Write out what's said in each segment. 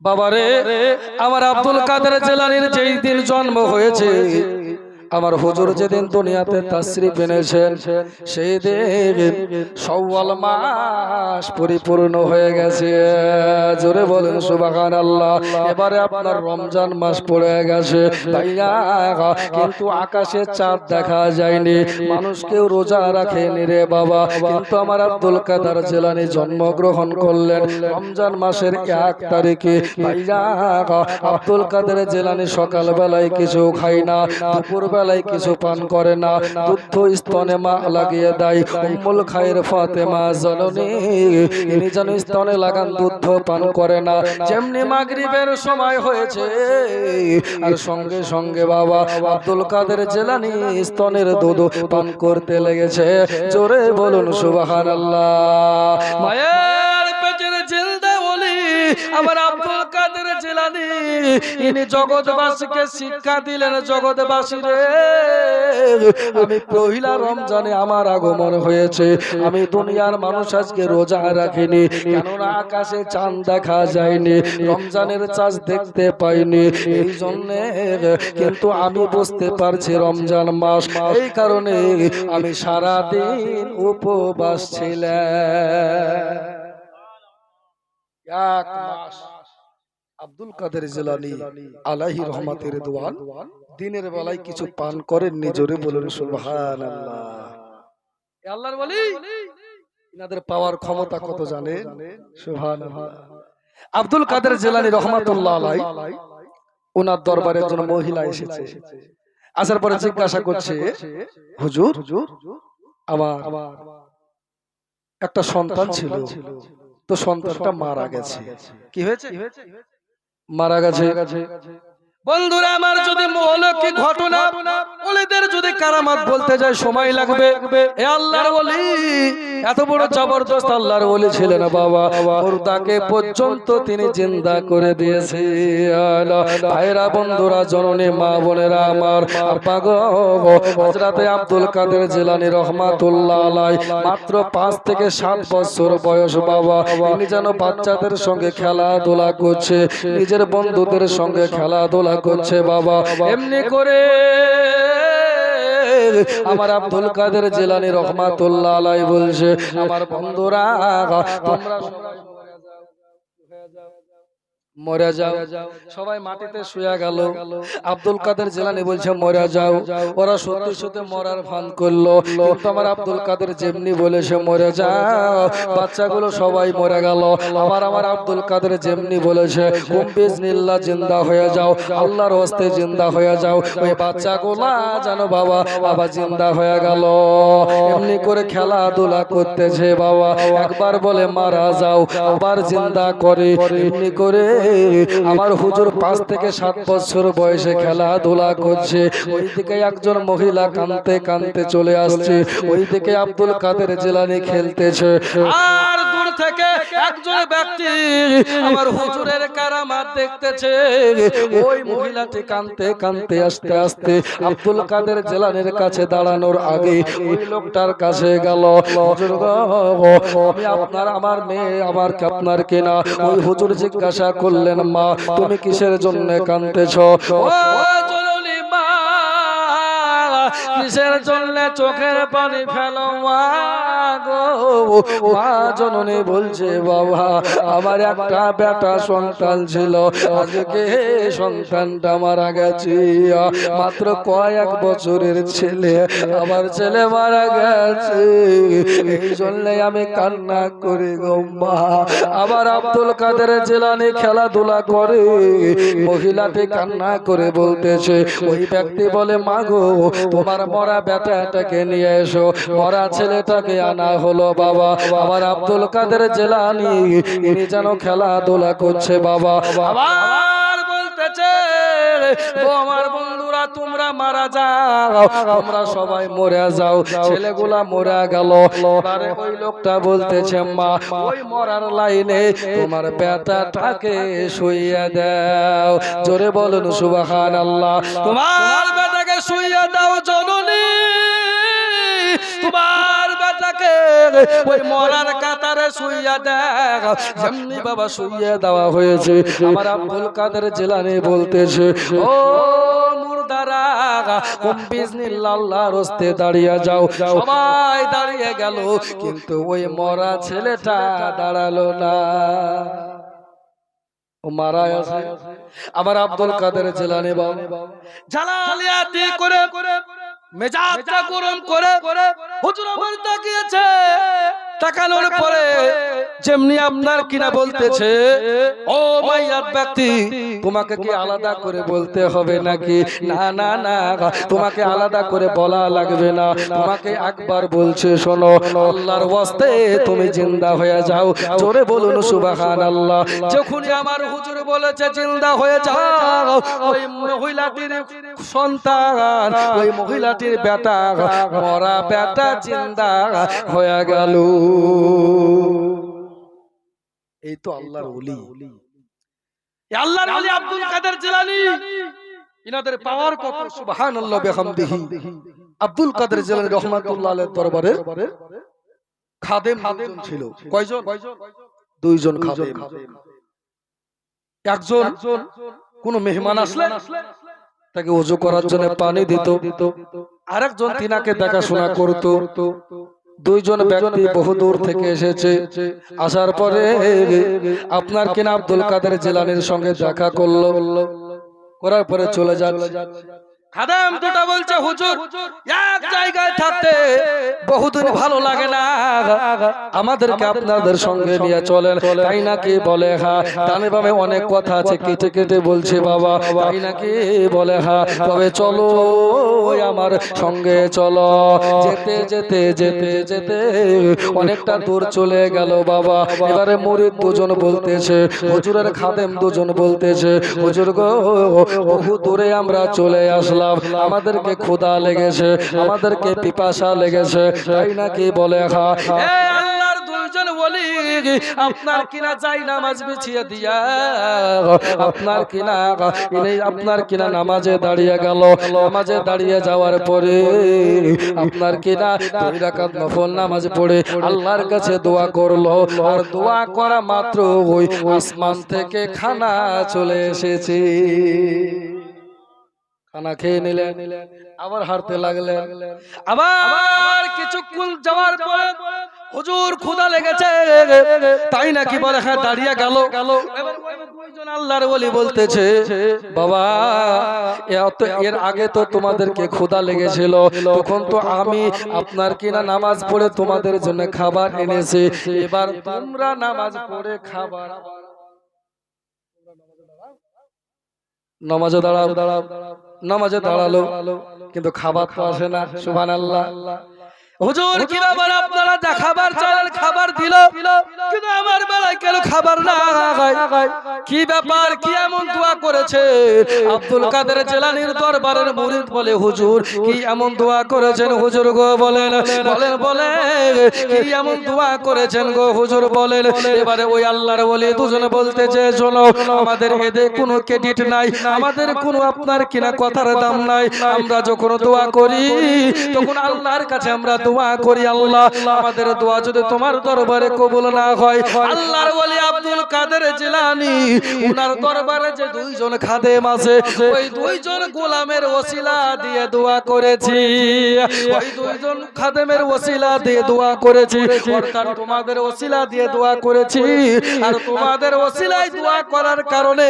বাবারে আমার আব্দুল কাদের জিলানীর যেই দিন জন্ম হয়েছে, আমার হুজুর যেদিন দুনিয়াতে তাশরিফ এনেছেন, সেই দিন শাওয়াল মাস পরিপূর্ণ হয়ে গেছে। জোরে বলেন সুবহানাল্লাহ। এবারে আপনার রমজান মাস পড়ে গেছে ভাইয়া, কিন্তু আকাশে চাঁদ দেখা যায়নি, মানুষ কেউ রোজা রাখেনি রে বাবা। কিন্তু আমার আব্দুল কাদের জিলানী জন্মগ্রহণ করলেন রমজান মাসের 1 তারিখে। ভাইয়া আব্দুল কাদের জিলানী সকাল বেলায় কিছু খায় না, দুপুর বেলায় কিছু পান করে না, দুধ স্তনে মা লাগিয়ে দেয়। উম্মুল খায়ের ফাতেমা জননী ইনি যেন স্তনে লাগান দুধ পান করে না। যেমনি মাগরিবের সময় হয়েছে আর সঙ্গে সঙ্গে বাবা আব্দুল কাদের জিলানী স্তনের দুধ পান করতে লেগেছে। জোরে বলুন সুবহানাল্লাহ। মায়ের পেটের জিলদা ওলি আমার আব্দুল কাদের জিলানী, ইনি জগৎবাসীকে শিক্ষা দিলেন, জগৎবাসী রে আমি পহিলা রমজানে আমার আগমন হয়েছে, আমি দুনিয়ার মানুষ আজকে রোজা রাখিনি, কেননা আকাশে চাঁদ দেখা যায়নি, রমজানের চাঁদ দেখতে পাইনি, এই জন্যে কিন্তু আমি বুঝতে পারছি রমজান মাস, এই কারণে আমি সারাদিন উপবাস ছিলাম। 1 মাস আব্দুল কাদের জিলানী আলাইহি রহমাতের রিদওয়ান দিনের বেলায় কিছু পান করেননি। জোরে বলুন সুবহানাল্লাহ। এ আল্লাহর ওলি, ইনাদের পাওয়ার ক্ষমতা কত জানেন? সুবহানাল্লাহ। আব্দুল কাদের জিলানী রহমাতুল্লাহ আলাইহি, ওনার দরবারে একজন মহিলা এসেছে। আসার পরে জিজ্ঞাসা করছে, হুজুর আমার একটা সন্তান ছিল, তো সন্তানটা মারা গেছে। কি হয়েছে? মারা গেছে। বন্ধুরা আমার, যদি মৌলিক ঘটনা ওলিদের যদি কারামাত বলতে যায় সময় লাগবে। এ আল্লাহর ওলি এত বড় জবরদস্ত আল্লাহর ওলি ছিলেন বাবা, মুর্দাকে পর্যন্ত তিনি জিন্দা করে দিয়েছে। ভাইরা বন্ধুরা, জননী মা বোনেরা আমার, হযরতে আব্দুল কাদের জিলানী রহমাতুল্লাহ আলাইহি মাত্র 5 থেকে 7 বছর বয়স বাবা, তিনি যেন বাচ্চাদের সঙ্গে খেলাধুলা করছে, নিজের বন্ধুদের সঙ্গে খেলাধুলা করছে বাবা। এমনি করে আমার আব্দুল কাদের জিলানী রহমাতুল্লাহ আলাইহি বলছে, আমার বন্ধুরা তোমরা মরে যাও। সবাই মাটিতে শুয়ে গেল। আব্দুল কাদের জিলানী বলছে মরে যাও। ওরা সত্যি সত্যি মরার ভান করলো, কিন্তু আমার আব্দুল কাদের যেমনি বলেছে মরে যাও, বাচ্চাগুলো সবাই মরে গেল। আমার আব্দুল কাদের যেমনি বলেছে কুম বিজনিল্লাহ জিন্দা হয়ে যাও, আল্লাহর হস্তে জিন্দা হয়ে যাও, ওই বাচ্চাগুলা জানো বাবা বাবা জিন্দা হয়ে গেল। এমনি করে খেলাধুলা করতেছে বাবা, একবার বলে মারা যাও, আবার জিন্দা করে। এমনি করে আমার হুজুর 5 থেকে 7 বছর বয়সে খেলাধুলা করছে। ওইদিকে একজন মহিলা কাঁদতে কাঁদতে চলে আসছে, ওইদিকে আব্দুল কাদের জিলানী খেলতেছে। আর দূর থেকে একজন ব্যক্তি আমার হুজুরের কারামাত দেখতেছে। ওই মহিলাটি কাঁদতে কাঁদতে আস্তে আস্তে আব্দুল কাদের জিলানীর কাছে দাঁড়ানোর আগে ওই লোকটার কাছে গেল। হুজুর গো, আমি আপনার, আমার মেয়ে আমার আপনার কিনা? ওই হুজুর জিজ্ঞাসা করলেন, মা তুমি কিসের জন্য কাঁদতেছ? ও জননী মা, কিসের জন্য চোখের পানি ফেলো মা গো? মা জননী বলছে, বাবা আমার একটা বেটা সন্তান ছিল, আজকে সন্তানটা মারা গেছে, মাত্র কয়েক বছরের ছেলে, আমার ছেলে মারা গেছে, এই জন্য আমি কান্না করি গো মা। আবার আব্দুল কাদের জিলানী খেলাধুলা করে, মহিলাটি কান্না করে বলতেছে। ওই ব্যক্তি বলে, মা গো তোমার মরা বেটাটাকে নিয়ে এসো। মরা ছেলেটাকে আনা হলো বাবা। আমার আব্দুল কাদের জিলানী ইনি যেন খেলাধুলা করছে বাবা। আবার বলতেছে, ও আমার বন্ধুরা তোমরা মারা যাও, তোমরা সবাই মরে যাও। ছেলেগুলা মরে গেল। এবারে ওই লোকটা বলতেছে, মা ওই মরার লাইনে তোমার বেটাটাকে শুইয়ে দাও। জোরে বলুন সুবহানাল্লাহ। তোমার বেটাকে শুইয়ে দাও জননী, তোমার বেটাকে ওই মরার কাতারে শুইয়া দেখ যেমনি বাবা শুইয়া দেওয়া হয়েছে আমার আব্দুল কাদের জিলানী বলতেছে ও মুর্দারা কুম বিজনিল্লাহ আল্লাহর রাস্তে দাঁড়িয়ে যাও সবাই দাঁড়িয়ে গেল কিন্তু ওই মরা ছেলেটা দাঁড়ালো না ও মারা আছে আমার আব্দুল কাদের জিলানী বাবা জালালিয়াতি করে মেজাজটা গরম করে হুজুর আমার তাকিয়েছে তাকানোর পরে যেমনি আপনার কিনা বলতেছে ও মাইয়াত ব্যক্তি তোমাকে কি আলাদা করে বলতে হবে নাকি না না না তোমাকে আলাদা করে বলা লাগবে না তোমাকে একবার বলছে শোনো আল্লাহর ওয়াস্তে তুমি জিন্দা হয়ে যাও জোরে বলুন সুবহানাল্লাহ যখনই আমার হুজুর বলেছে জিন্দা হয়ে যাও ওই মহিলাটির সন্তান ওই মহিলাটির বেটা মরা বেটা জিন্দা হয়ে গেল এই তো আল্লাহর ওলি আল্লাহর ওলি আব্দুল কাদের জিলানী ইনাদের পাওয়ার কত সুবহানাল্লাহ বিহামদিহি আব্দুল কাদের জিলানী রাহমাতুল্লাহ আলাইহির দরবারে খাদেম ছিল কয়জন দুইজন খাদেম একজন কোন মেহমান আসলে তাকে ওযু করার জন্য পানি দিত আরেকজন তিনাকে দেখাশোনা করত দুইজন ব্যক্তি বহু দূর থেকে এসেছে আসার পরে আপনার কিনা আব্দুল কাদের জিলানীর সঙ্গে দেখা করলো করার পরে চলে যাচ্ছে খাদেম দুটো বলছে হুজুর এক জায়গায় থাকতে বহুদিন ভালো লাগে না আমাদেরকে আপনাদের সঙ্গে নিয়ে চলেন তাই নাকি বলে হ্যাঁ ডানে বামে অনেক কথা আছে কেটে কেটে বলছে বাবা তাই নাকি বলে হ্যাঁ তবে চলো আমার সঙ্গে চলো যেতে যেতে যেতে যেতে অনেকটা দূর চলে গেল বাবা এবারে মুরিদ দুজন বলতেছে হুজুরের খাদেম দুজন বলতেছে হুজুর গো বহু দূরে আমরা চলে আসলাম আমাদেরকে ক্ষুধা লেগেছে আমাদেরকে পিপাসা লেগেছে তাই নাকি বলে আল্লাহর দুইজন ওলি আপনার কিনা যাই নামাজ বিছিয়ে দিয়া আপনার কিনা নামাজে দাঁড়িয়ে গেল নামাজে দাঁড়িয়ে যাওয়ার পরে আপনার কিনা 2 রাকাত নফল নামাজ পড়ে আল্লাহর কাছে দোয়া করলো আর দোয়া করা মাত্র ওই আসমান থেকে খানা চলে এসেছে খানা খেয়ে নিলেন আবার হাঁটতে লাগলেন আবার কিছুক্ষণ যাওয়ার পরে হুজুর ক্ষুধা লেগেছে তাই নাকি বলে হ্যাঁ দাঁড়িয়ে গেল দুইজন আল্লাহর ওলি বলতেছে বাবা এর আগে তো তোমাদেরকে ক্ষুধা লেগেছিল তখন তো আমি আপনার কিনা নামাজ পড়ে তোমাদের জন্য খাবার এনেছি এবার তোমরা নামাজ পড়ে খাবার নামাজে দাঁড়ালো কিন্তু খাবার তো আসে না সুবহানাল্লাহ হুজুর কিভাবে আপনারা খাবার চাইলেন খাবার দিল কিন্তু আমার বেলায় কেন খাবার না কি ব্যাপার কি এমন দোয়া করেছে আব্দুল কাদের জিলানীর দরবারের মুরিদ বলে হুজুর কি এমন দোয়া করেছেন হুজুর গো বলেন কি এমন দোয়া করেছেন গো হুজুর বলেন এবারে ওই আল্লাহর ওলি দুজনে বলতেছে শোনো আমাদের এতে কোনো ক্রেডিট নাই আমাদের কোনো আপনার কিনা কথার দাম নাই আমরা যখন দোয়া করি তখন আল্লাহর কাছে আমরা দোয়া করি আল্লাহ আমাদের দোয়া যদি তোমার দরবারে কবুল না হয় আল্লাহর ওলি আব্দুল কাদের জিলানী ওনার দরবারে যে দুইজন খাদেম আছে ওই দুইজন গোলামের ওসিলা দিয়ে দোয়া করেছি ওই দুইজন খাদেমের ওসিলা দিয়ে দোয়া করেছি অর্থাৎ তোমাদের ওসিলা দিয়ে দোয়া করেছি আর তোমাদের ওসিলায় দোয়া করার কারণে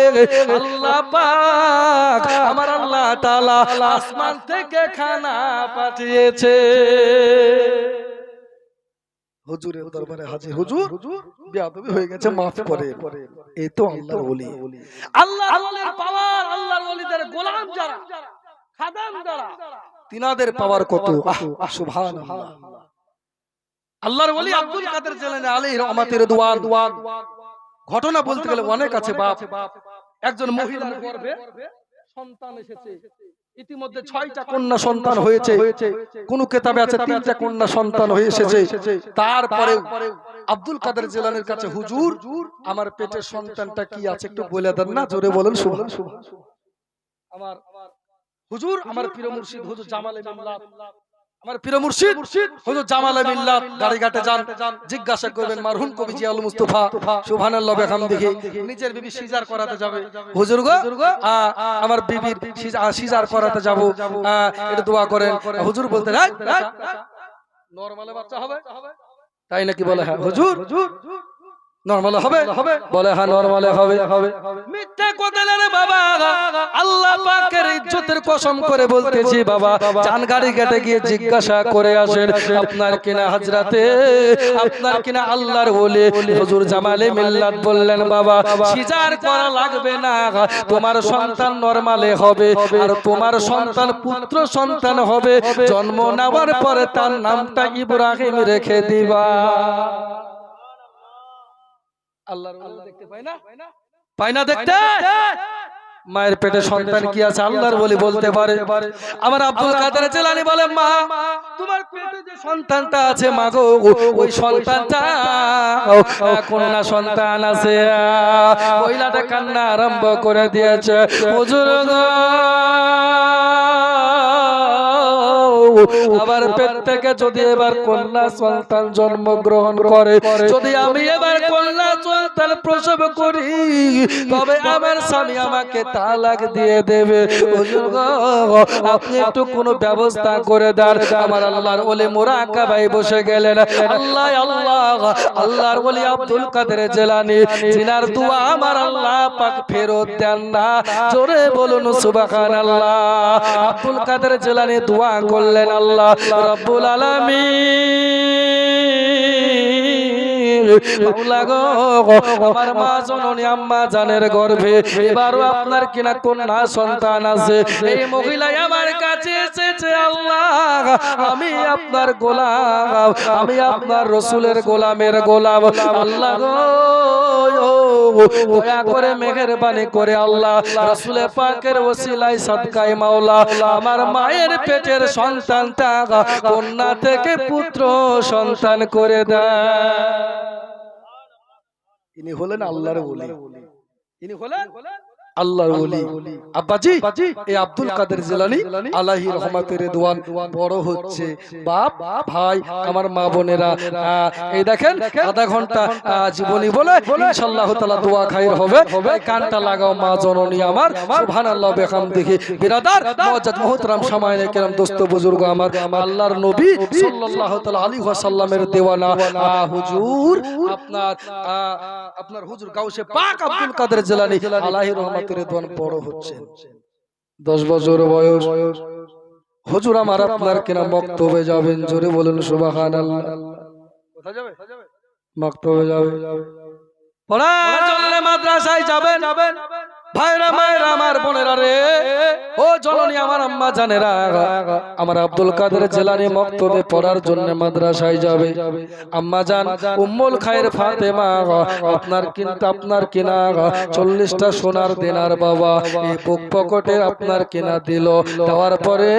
আল্লাহ পাক আমার আল্লাহ তাআলা আসমান থেকে খানা পাঠিয়েছে হুজুরের দরবারে হাজির হুজুর বেয়াদবি হয়ে গেছে মাফ করে এই তো আল্লাহর ওলি আল্লাহর ওলির পাওয়ার আল্লাহর ওলিদের গোলাম যারা খাদেম যারা তিনাদের পাওয়ার কত সুবহানাল্লাহ আল্লাহর ওলি আব্দুল কাদের জিলানী আলাইহির রহমাতের দোয়া ঘটনা বলতে গেলে অনেক আছে বাপ একজন মহিলার গর্ভে সন্তান এসেছে ইতিমধ্যে 6টা কন্যা সন্তান হয়েছে কোন কিতাবে আছে 3টা কন্যা সন্তান হয়ে এসেছে তারপরে আব্দুল কাদের জিলানীর কাছে হুজুর আমার পেটের সন্তানটা কি আছে একটু বলে দেন না জোরে বলেন সুবহানাল্লাহ আমার হুজুর আমার পীর মুর্শিদ হুজুর জামালে মিল্লাত আমার প্রিয় মুর্শিদ হুজুর জামালে মিল্লাত গাড়িঘাটে যান, জিজ্ঞাসা করবেন মারহুম কবি জিয়াউল মুস্তাফা সুবহানাল্লাহ বিহামদিহি নিজের বিবি সিজার করাতে যাবে, হুজুর গো আমার বিবির সিজার করাতে যাব, এটা দোয়া করেন। হুজুর বলতেন নরমালে বাচ্চা হবে, তাই নাকি? বলে হ্যাঁ হুজুর নরমালে হবে, বলে হ্যাঁ নরমালে হবে। মিথ্যা কথা রে বাবা, আল্লাহ পাকের ইজ্জতের কসম করে বলতেছি বাবা, চান গাড়ি কেটে গিয়ে জিজ্ঞাসা করে আসেন আপনার কিনা হাজরাতে, আপনার কিনা আল্লাহর ওলি হুজুর জামালে মিল্লাত বললেন বাবা সিজার করা লাগবে না, তোমার সন্তান নরমালে হবে, আর তোমার সন্তান পুত্র সন্তান হবে, জন্ম নেওয়ার পরে তার নামটা ইব্রাহিম রেখে দিবা। আল্লাহর ওলি দেখতে পায় না, পায় না দেখতে? মায়ের পেটে সন্তান কি আছে আল্লাহর ওলি বলতে পারে। আমার আব্দুল কাদের জিলানী বলে মা তোমার পেটে যে সন্তানটা আছে মা গো, ওই সন্তানটা কন্যা সন্তান আছে। মহিলাটা কান্না আরম্ভ করে দিয়েছে, হুজুর গো আবার পেট থেকে যদি এবার কন্যা সন্তান জন্মগ্রহণ করে, যদি আমি এবার কন্যা সন্তান প্রসব করি, তবে আমার স্বামী আমাকে তালাক দিয়ে দেবে। হুজুর গো আপনি একটু কোনো ব্যবস্থা করে দেন। আমার আল্লাহর ওলি মুরাকাবায় বসে গেলেন। আল্লাহ আল্লাহ আল্লাহর ওলি আব্দুল কাদের জিলানী, জিনার দোয়া আমার আল্লাহ পাক ফেরত দেন না, জোরে বলুন সুবহানাল্লাহ। আব্দুল কাদের জিলানী দোয়া করলেন আল্লাহ রাব্বুল আলামিন মাওলা গো আমার মা জননী আম্মা জানের গর্ভে এবারও আপনার কিনা কন্যা সন্তান আছে, এই মহিলা আমার কাছে এসেছে আল্লাহ, আমি আপনার গোলাম, আমি আপনার রাসূলের গোলামের গোলাম, আল্লাহ গো দয়া করে মেহেরবানি করে আল্লাহ রাসূল পাকের ওসিলায় সাদকায়ে মাওলা আমার মায়ের পেটের সন্তানটা কন্যা থেকে পুত্র সন্তান করে দেয়। ইনি হলেন আল্লাহর ওলি, ইনি হলেন আল্লাহর ওলি। আব্বাজি এই আব্দুল কাদের জিলানী আলাইহি রহমাতুর রিদওয়ান বড় হচ্ছে, বাপ ভাই আমার মা বোনেরা এই দেখেন আধা ঘন্টা জীবনী বলে ইনশাআল্লাহ তাআলা দোয়া খাইর হবে, কানটা লাগাও মা জননী আমার সুবহানাল্লাহ বিহামদিহি। বিরাদার মুআজ্জাজ মুহতারাম সামাইনে কেরাম দোস্ত বুজুর্গ আমার, আল্লাহর নবী সাল্লাল্লাহু তাআলা আলাইহি ওয়াসাল্লামের দেওয়ানা হুজুর আপনার হুজুর গাউসে পাক আব্দুল কাদের জিলানী আলাইহি রহমাতুর রিদওয়ান বড় হচ্ছে, 10 বছর বয়স। হুজুর আমার আপনার কিনা মক্তবে যাবেন, জোরে বলুন সুবহানাল্লাহ। কোথায় যাবে? মক্তবে যাবে, পড়ার জন্য মাদ্রাসায় যাবেন। ভাইরা মায়েরা আমার বোনেরা রে, ও জননী আমার আম্মা জানেরা, আমার আব্দুল কাদের জিলানী মক্তবে পড়ার জন্য মাদ্রাসায় যাবে। আম্মা জান উম্মুল খায়ের ফাতেমা আপনার কিনা 40টা সোনার দিনার বাবা এই বুক পকেটে আপনার কিনা দিল, দেওয়ার পরে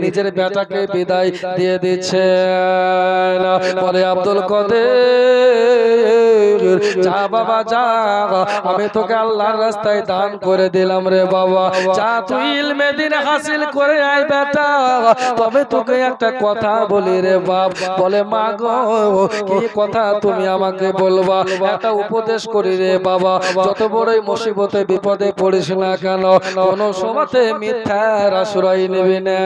নিজের বেটাকে বিদায় দিয়ে দিচ্ছে। পরে আব্দুল কাদের যা বাবা যা, আমি তোকে আল্লাহর রাস্তায় দান করে দিলাম রে বাবা, যা তুই ইলমে দ্বীন হাসিল করে আয় বেটা, তবে তোকে একটা কথা বলি রে বাপ। বলে মা গো কি কথা তুমি আমাকে বলবা? একটা উপদেশ করি রে বাবা, যত বড়ই মুসিবতে বিপদে পড়িস না কেন, কোন সময়তে মিথ্যার আশ্রয় নিবি না,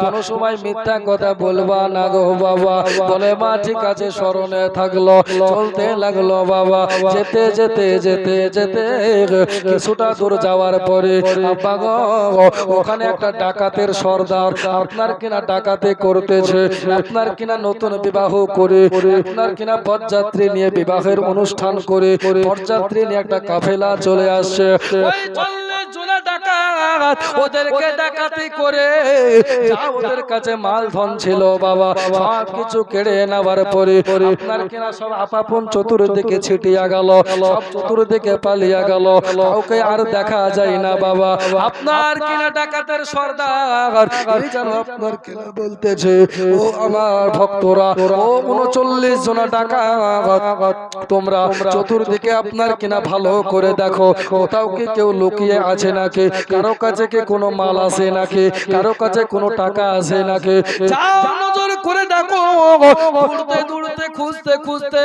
কোন সময় মিথ্যা কথা বলবা না গো বাবা। বলে মা ঠিক আছে, স্মরণে থাকলো, চলতে লাগলো বাবা। যেতে যেতে যেতে যেতে কিছুটা দূর যাওয়ার পরে আব্বা গো ওখানে একটা ডাকাতের সর্দার আপনার কিনা ডাকাতি করতেছে, আপনার কিনা নতুন বিবাহ করে, আপনার কিনা বরযাত্রী নিয়ে বিবাহের অনুষ্ঠান করে, বরযাত্রী নিয়ে একটা কাফেলা চলে আসছে। ওই 40 জন ডাকাত ওদেরকে ডাকাতি করে যা ওদের কাছে মাল ধন ছিল বাবা সব কিছু কেড়ে নেওয়ার পরে আপনার কিনা সব আপাপন চতুর্দিকে ছিটিয়া গেল, সব চতুর্দিকে পালিয়া গেল, কাউকে আর দেখা যায় না বাবা। আপনার কিনা ডাকাতের সর্দার এই যেন আপনার কিনা বলতেছে, ও আমার ভক্তরা, ও 39 জন ডাকাত, তোমরা চতুর্দিকে আপনার কিনা ভালো করে দেখো, কোথাও কি কেউ লুকিয়ে আছে নাকি, কারো কাছে কি কোনো মাল আছে নাকি, কারো কাছে কোনো টাকা আছে নাকি, যাও নজর করে দেখো। ঘুরতে ঘুরতে খুঁজতে খুঁজতে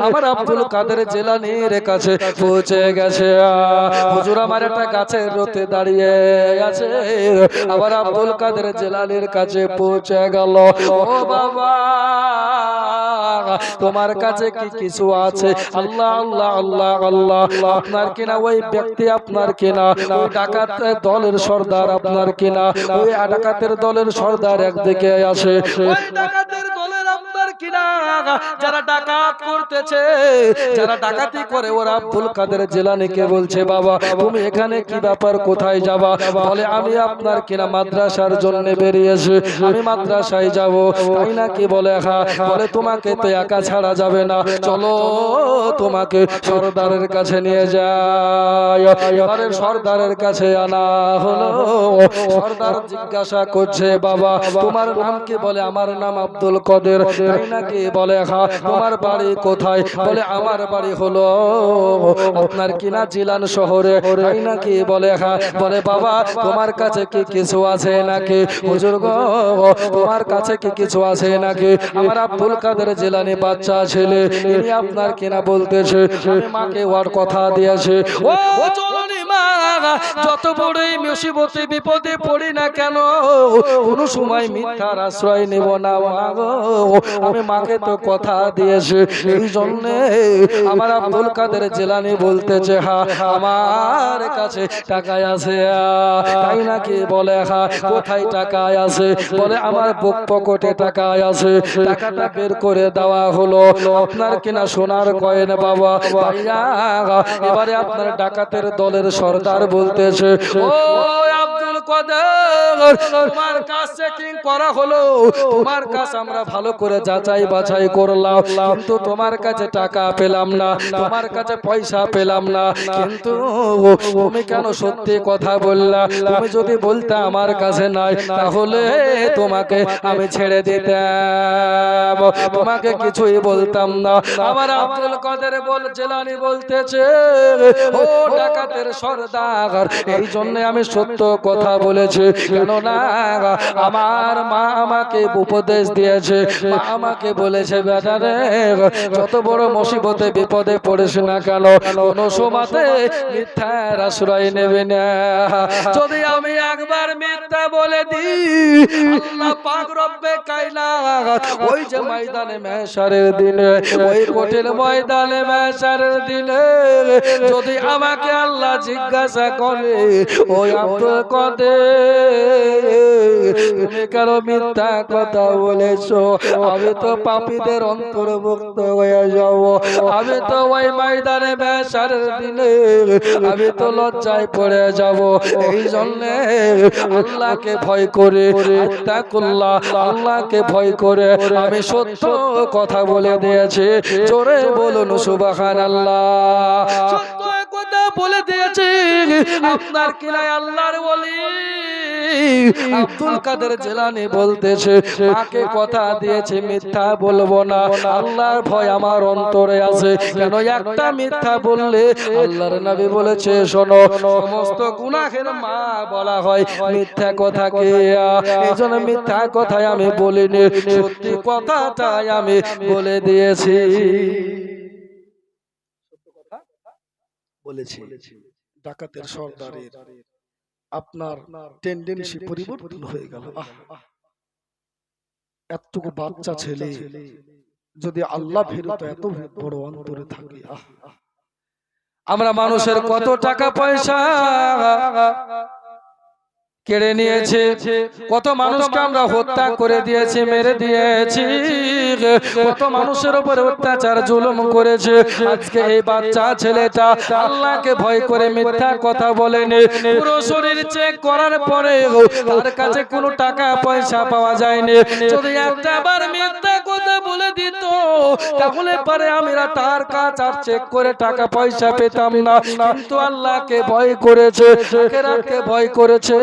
আমার আব্দুল কাদের জিলানীর কাছে পৌঁছে গেছে। হুজুর আমার একটা গাছের রোতে দাঁড়িয়ে আছে, আবার আব্দুল কাদের জিলানীর কাছে পৌঁছে গেল। ও বাবা, তোমার কাছে কি কিছু আছে? আল্লাহ আল্লাহ আল্লাহ আল্লাহ, আপনার কিনা ওই ব্যক্তি, আপনার কিনা ওই ডাকাতের দলের সর্দার, আপনার কিনা ওই ডাকাতের দলের সর্দার একদিকে আসে, ওই ডাকাতের দলের আপনার কিনা যারা ডাকাত করতেছে, যারা ডাকাতি করে, ওরা আব্দুল কাদের জিলানীকে বলছে, বাবা তুমি এখানে কি ব্যাপার, কোথায় যাবা? বলে আমি আপনার কিনা মাদ্রাসার জন্য বেরিয়েছি, আমি মাদ্রাসায় যাব। তাই নাকি? বলে হ্যাঁ। বলে তোমাকে তো একা ছাড়া যাবে না, চলো তোমাকে সর্দারের কাছে নিয়ে যাই। এবারে সর্দারের কাছে আনা হলো। সর্দার জিজ্ঞাসা করছে, বাবা তোমার নাম কি? বলে আমার নাম আব্দুল কাদের। তাই নাকি? বলে হ্যাঁ। তোমার বাড়ি কোথায়? বলে আমার বাড়ি হলো আপনার কিনা জিলান শহরে। তাই নাকি? বলে হ্যাঁ। বলে বাবা তোমার কাছে কি কিছু আছে নাকি? হুজুর গো তোমার কাছে কি কিছু আছে নাকি? আমার আব্দুল কাদের জিলানী বাচ্চা ছেলে, ইনি আপনার কিনা বলতেছে আমি মাকে ওর কথা দিয়েছে, ও জননী মা, যত বড়ই মুসিবতে বিপদে পড়ি না কেন কোনো সময় মিথ্যার আশ্রয় নেব না মা গো, আমি মাকে তো কথা দিয়েছে। এই জন্য আমার আব্দুল কাদের জিলানী বলতেছে হ্যাঁ আমার কাছে টাকা আছে। তাই নাকি? বলে হ্যাঁ। কোথায় টাকা আছে? বলে আমার বুক পকেটে টাকা আছে। টাকাটা বের করে দেওয়া হলো, আপনার কিনা সোনার কয়েন। বাবা ভাইয়া, এবারে আপনার ডাকাতের দলের সর্দার বলতেছে, ও আব্দুল কাদের, তোমার কাছ চেকিং করা হলো, তোমার কাছ আমরা ভালো করে যাচাই বাছাই করলাম, কিন্তু তোমার কাছে টাকা পেলাম না, তোমার কাছে পয়সা পেলাম না, কিন্তু তুমি কেন সত্যি কথা বললা? তুমি যদি বলতে আমার কাছে নাই, তাহলে তোমাকে আমি ছেড়ে দিতাম, তোমাকে কিছুই বলতাম না। আমার আব্দুল কাদের জিলানী বলতেছে, ও ডাকাতের সর্দার, এই জন্য আমি সত্য কথা বলেছি, কেননা আমার মা আমাকে উপদেশ দিয়েছে, মা আমাকে বলেছে, বেটা রে যত বড় মুসিবতে বিপদে পড়িস না কেন কোনো সময়তে মিথ্যার আশ্রয় নেবে না। যদি আমি একবার মিথ্যা বলে দিই, আল্লাহ পাক রব্বে কায়নাত ওই যে ময়দানে mahshaরের দিনে, ওই কঠিন ময়দানে mahshaরের দিনে যদি আমাকে আল্লাহ জিজ্ঞাসা করে, ওই আব্দুল কাদের তুমি কেন মিথ্যা কথা বলেছো, আমি তো পাপীদের অন্তর্ভুক্ত হয়ে যাব, আমি তো ওই ময়দানে mahshaরের দিনে আমি তো লজ্জায় পড়ে যাব। এই জন্য আল্লাহকে ভয় করে, আত্তাকুল্লাহ, আল্লাহকে ভয় করে আমি সত্য কথা বলে দিয়েছি। জোরে বলুন সুবহানাল্লাহ। সত্য কথা বলে দিয়েছি। আপনার কিনা আল্লাহর ওলি আব্দুল কাদের জিলানী বলতেছে, মাকে কথা দিয়েছে মিথ্যা বলবো না, আল্লাহর ভয় আমার অন্তরে আছে। কেন একটা মিথ্যা বললে আল্লাহর নবী বলেছে, শোনো সমস্ত গুনাহের মা বলা হয় মিথ্যা কথাকে। এইজন্য মিথ্যা কথাই আমি বলিনি, সত্যি কথাটাই আমি বলে দিয়েছি। বলেছি ডাকাতের সর্দারের আপনার টেন্ডেন্সি পরিবর্তন হয়ে গেল। এতটুকু বাচ্চা ছেলে যদি আল্লাহ ভীরুত এত বড় অন্তরে থাকে। আমরা মানুষের কত টাকা পয়সা কেড়ে নিয়েছে, কত মানুষকে আমরা হত্যা করে দিয়েছি, মেরে দিয়েছি, কত মানুষের উপর অত্যাচার জুলুম করেছে। আজকে এই বাচ্চা ছেলেটা আল্লাহকে ভয় করে মিথ্যা কথা বলেনি, পুরো শরীর চেক করার পরে তার কাছে কোনো টাকা পয়সা পাওয়া যায়নি। যদি একটাবার মিথ্যা কথা বলে দিত, তাহলে পরে আমরা তার কাছে আর চেক করে টাকা পয়সা পেতাম না। কিন্তু আল্লাহকে ভয় করেছে, আখিরাতকে ভয় করেছে,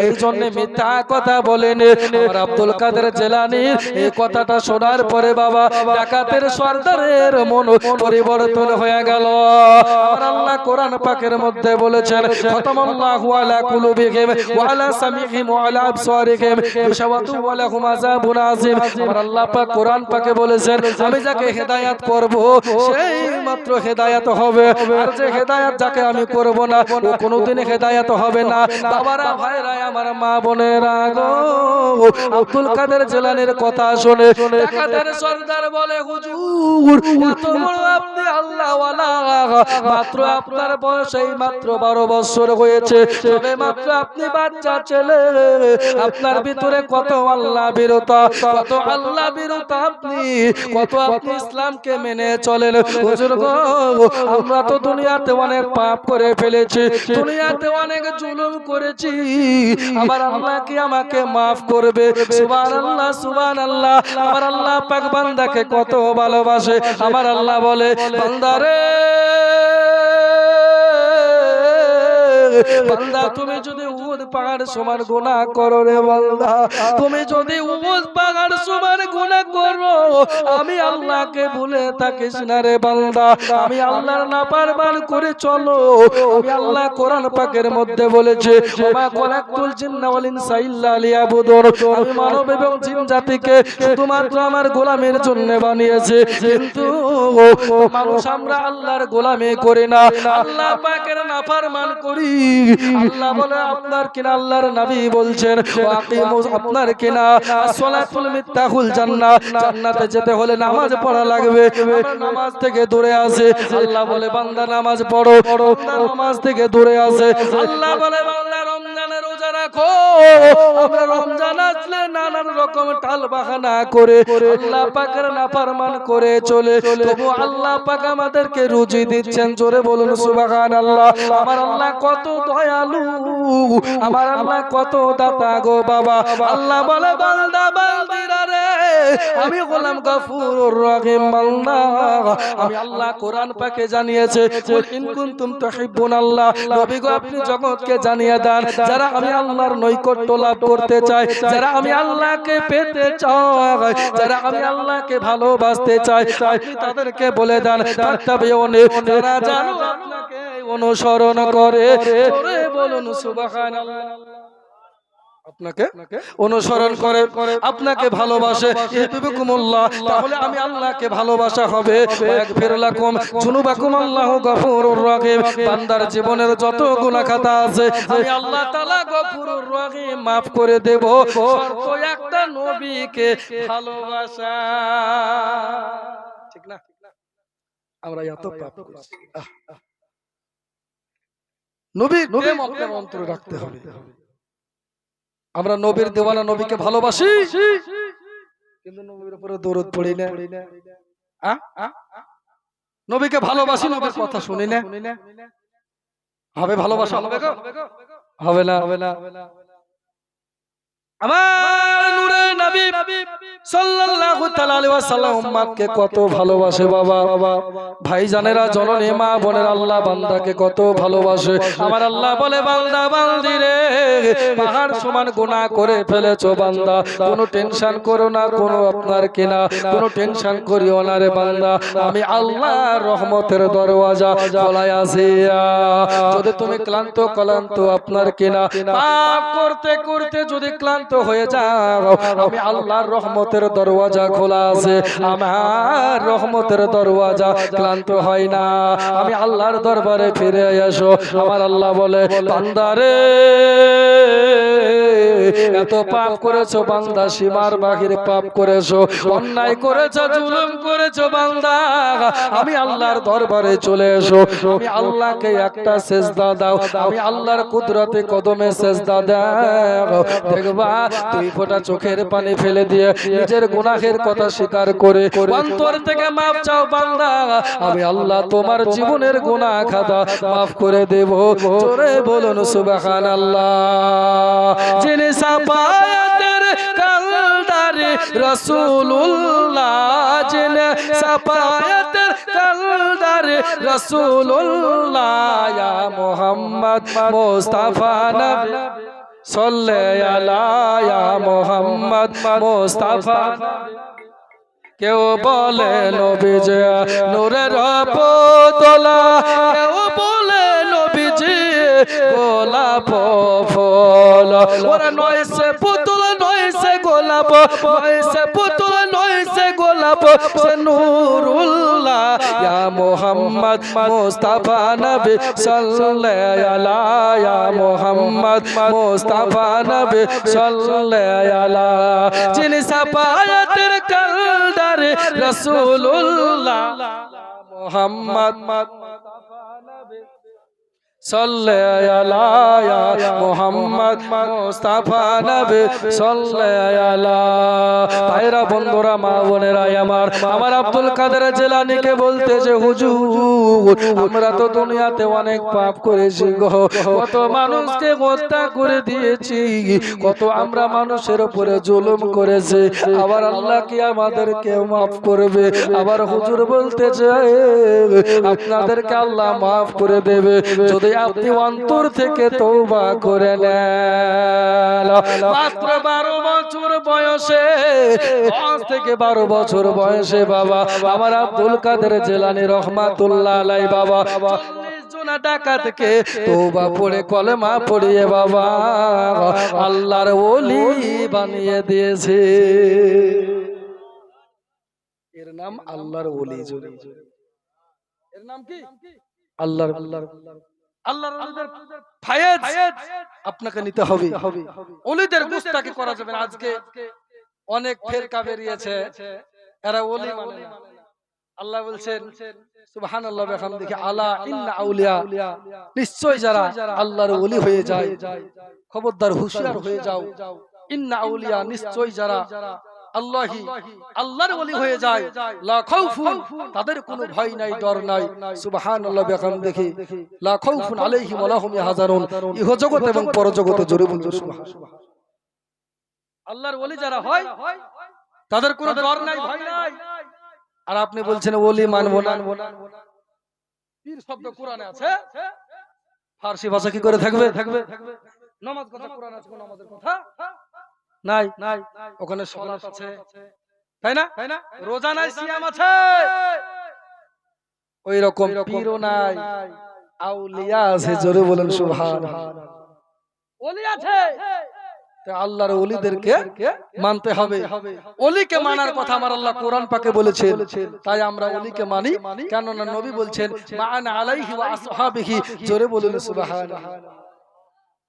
এই জন্য মিথ্যা কথা বলেন। আমার আব্দুল কাদের জিলানীর এই কথাটা শোনার পরে বাবা ডাকাতের সর্দারের মন পরিবর্তন হয়ে গেল। আমার আল্লাহ কোরআন পাকের মধ্যে বলেছেন খতামাল্লাহু আলা কুলুবিহিম ওয়া আলা সামিহিম ওয়া আলা আবসারিহিম গিশাওয়াতু ওয়া লাহুম আযাবুন আযীম। আমার আল্লাহ পাক কোরআন পাকে বলেছেন আমি যাকে হেদায়েত করব সেই মাত্র হেদায়েত হবে, আর যে হেদায়েত যাকে আমি করব না ও কোনোদিন হেদায়েত হবে না। বাবারা ভাইরা আমার মা বোনেরা গো, আব্দুল কাদের জিলানীর কথা শুনে ডাকাতের সর্দার বলে হুজুর এত বড় আপনি আল্লাহ ওয়ালা, মাত্র আপনার বয়স এই মাত্র 12 বছর হয়েছে, তবে মাত্র আপনি বাচ্চা ছেলে, আপনার ভিতরে কত আল্লাহ বিরতা, কত আল্লাহ বিরতা আপনি, কত আপনি ইসলামকে মেনে চলেন। হুজুর গো আমরা তো দুনিয়াতে অনেক পাপ করে ফেলেছি, দুনিয়াতে অনেক জুলুম করেছি, আমার আল্লাহ কি আমাকে maaf করবে? সুবহানাল্লাহ সুবহানাল্লাহ। আমার আল্লাহ পাক বান্দাকে কত ভালোবাসে। আমার আল্লাহ বলে বান্দারে বান্দা তুমি যদি উহুদ পাহাড় সমান গুনাহ করো রে বান্দা, তুমি যদি উহুদ পাহাড় সমান গুনাহ করো আমি আল্লাহকে ভুলে থাকিস না রে বান্দা, আমি আল্লাহর নাফরমান করে চলো। আমি আল্লাহ কোরআন পাকের মধ্যে বলেছে ওমা খালাকতুল জিন্না ওয়াল ইনসা ইল্লা লিয়াবুদুন, আমি মানব এবং জিন জাতিকে শুধুমাত্র আমার গোলামের জন্য বানিয়েছি, কিন্তু মানুষ আমরা আল্লাহর গোলামি করি না, আল্লাহ পাকের নাফরমান করি। আল্লাহ বলে আপনার কিনা আল্লাহর নবী বলছেন ওয়াকিমু আপনার কিনা আসসালাতুল মিফতাহুল জান্নাহ, জান্নাতে যেতে হলে নামাজ পড়া লাগবে, আমরা নামাজ থেকে দূরে আছে। আল্লাহ বলে বান্দা নামাজ পড়ো, বান্দা নামাজ থেকে দূরে আছে। আল্লাহ বলে বান্দা রমজানের রোজা রাখো, আমরা রমজান আসলে নানান রকম টাল বাহানা করে আল্লাহ পাকের নাফরমান করে চলে, তবু আল্লাহ পাক আমাদেরকে রুজি দিচ্ছেন। জোরে বলুন সুবহানাল্লাহ। আমার আল্লাহ কত দয়ালু, আমার আল্লাহ কত দাতা গো বাবা। আল্লাহ বলে বান্দা বান্দিরা রে আমি গোলাম গফুরুর রহিম বান্দা, আমি আল্লাহ কোরআন পাকে জানিয়েছে কুল ইন কুনতুম তুহিব্বুনাল্লাহ, নবী গো আপনি জগৎকে জানিয়ে দেন যারা আমি আল্লাহর নৈকট্য লাভ করতে চায়, যারা আমি আল্লাহকে পেতে চাই, যারা আমি আল্লাহকে ভালোবাসতে চাই, আপনি তাদেরকে বলে দেন তাত্তাবিউনি, তারা যেন আপনাকে অনুসরণ করে। জোরে বলুন সুবহানাল্লাহ। আপনাকে অনুসরণ করে, আপনাকে ভালোবাসে, ইহবিবুকুমুল্লাহ, তাহলে আমি আল্লাহকে ভালোবাসা হবে। ইয়াগফির লাকুম যুনুবাকুম আল্লাহু গফুরুর রহিম, বান্দার জীবনের যত গুনাহ খাতা আছে আমি আল্লাহ তাআলা গফুরুর রহিম maaf করে দেব, শর্ত একটা নবীকে ভালোবাসা। ঠিক না? আমরা এত পাপ করছি, নবীর প্রেম আপনার অন্তরে রাখতে হবে। আমরা নবীর দেওয়ানা, নবীকে ভালোবাসি, কিন্তু নবীর উপরে দরুদ পড়ি না, নবীকে ভালোবাসি, নবীর কথা শুনি না, হবে ভালোবাসা? হবে না, হবে না। আমার নূরে নবী সাল্লাল্লাহু তাআলা আলাইহি ওয়াসাল্লাম উম্মতকে কত ভালোবাসে বাবা। ভাইজানেরা, জননী মা বোনের, আল্লাহ বান্দাকে কত ভালোবাসে। আমার আল্লাহ বলে বান্দা বান্দিরে পাহাড় সমান গুনাহ করে ফেলেছো বান্দা, কোনো টেনশন করো না, কোনো আপনার কিনা কোনো টেনশন করিও না রে বান্দা, আমি আল্লাহর রহমতের দরওয়াজা খোলাই আছে। যদি তুমি ক্লান্ত আপনার কিনা পাপ করতে করতে যদি ক্লান্ত হয়ে যাও, আমি আল্লাহর রহমতের দরওয়াজা খোলা আছে, আমার রহমতের দরওয়াজা ক্লান্ত হয় না। আমি আল্লাহর দরবারে ফিরে এসো। আমার আল্লাহ বলে বান্দারে এত পাপ করেছো বান্দা, সীমার বাহিরে পাপ করেছো, অন্যায় করেছো, জুলুম করেছো বান্দা, আমি আল্লাহর দরবারে চলে এসো। আমি আল্লাহকে একটা সেজদা দাও, আমি আল্লাহর কুদরতে কদমে সেজদা দাও, দেখবা দুই ফোঁটা চোখের পানি ফেলে দিয়ে নিজের গুনাহের কথা স্বীকার করে অন্তর থেকে মাফ চাও বান্দা, আমি আল্লাহ তোমার জীবনের গুনাহ খাতা মাফ করে দেব। জোরে বলুন সুবহানাল্লাহ। যিনি সাফায়াতের কালদারে রাসূলুল্লাহ, যিনি সাফায়াতের কালদারে রাসূলুল্লাহ, ইয়া মুহাম্মদ মুস্তাফা নবী সাল্লি আলা ইয়া মুহাম্মদ মুস্তাফা কেউ বলে নবীজি নূরের পুতলা কেউ বলে নবীজি গোলাপ ফুল ওরে নয় সে পুতুল নয় সে গোলাপ নয় সে পুতুল নয় সে গোলাপ সে নূরুল্লাহ ইয়া মুহাম্মদ মুস্তাফা নবী সাল্লাল্লাহু আলা ইয়া মুহাম্মদ মুস্তাফা নবী সাল্লাল্লাহু আলা যিনি সাফায়াতের কালদার রাসূলুল্লাহ মুহাম্মদ সাল্লাল্লাহু আলা ইয়া মুহাম্মদ মুস্তাফা নবী সাল্লাল্লাহু আলা ভাইরা বন্ধুরা মা বোনেরা আমার আব্দুল কাদের জিলানীকে বলতেছে হুজুর আমরা তো দুনিয়াতে অনেক পাপ করেছি গো কত মানুষকে হত্যা করে দিয়েছি কত আমরা মানুষের উপরে জুলুম করেছি আবার আল্লাহ কি আমাদেরকে maaf করবে আবার হুজুর বলতেছে আপনাদেরকে আল্লাহ maaf করে দেবে যদি আপনি অন্তর থেকে তওবা করে নেন মাত্র 12 বছর বয়সে 10 থেকে 12 বছর বয়সে বাবা আমার আব্দুল কাদের জিলানী রহমাতুল্লাহ আলাইহি বাবা 40 জন ডাকাতকে তওবা পড়ে কলেমা পড়িয়ে বাবা আল্লাহর ওলি বানিয়ে দিয়েছে এর নাম আল্লাহর ওলি এর নাম কি আল্লাহর ওলিদের ফায়েজ আপনাকে নিতে হবে ওলিদের গুস্তাখি করা যাবে না আজকে অনেক ফেরকা বেরিয়েছে এরা ওলি মানে না আল্লাহ বলছেন সুবহানাল্লাহ ওয়া বিহামদিহি আলা ইন্না আউলিয়া নিশ্চয় যারা আল্লাহর ওলি হয়ে যায় খবরদার হুঁশিয়ার হয়ে যাও ইন্না আউলিয়া নিশ্চয় যারা আল্লাহর ওলি হয়ে যায় লা খাউফুন তাদের কোনো ভয় নাই ডর নাই সুবহানাল্লাহ ওয়া বিহামদিহি লা খাউফুন আলাইহিম ওয়া লাহুম ইয়াহজানুন ইহজগত এবং পরজগতে জোরে বলুন সুবহানাল্লাহ আল্লাহর ওলি যারা হয় তাদের কোনো ডর নাই ভয় নাই আর আপনি বলছেন ওলি মানবো না পীর শব্দ কোরআনে আছে ফারসি ভাষা কি করে থাকবে নামাজ কথা কোরআন আছে কোন নামাজের কথা নাই ওখানে সালাত আছে তাই না রোজা নাই সিয়াম আছে ওই রকম পীরও নাই আউলিয়া আছে জোরে বলেন সুবহানাল্লাহ ওলি আছে আল্লাহর ওলিদেরকে মানতে হবে ওলিকে মানার কথা আমার আল্লাহ কোরআন পাকে বলেছেন তাই আমরা ওলিকে মানি কেন না নবী বলছেন মান আলাইহি ওয়া আসহাবিহি জোরে বলুন সুবহানাল্লাহ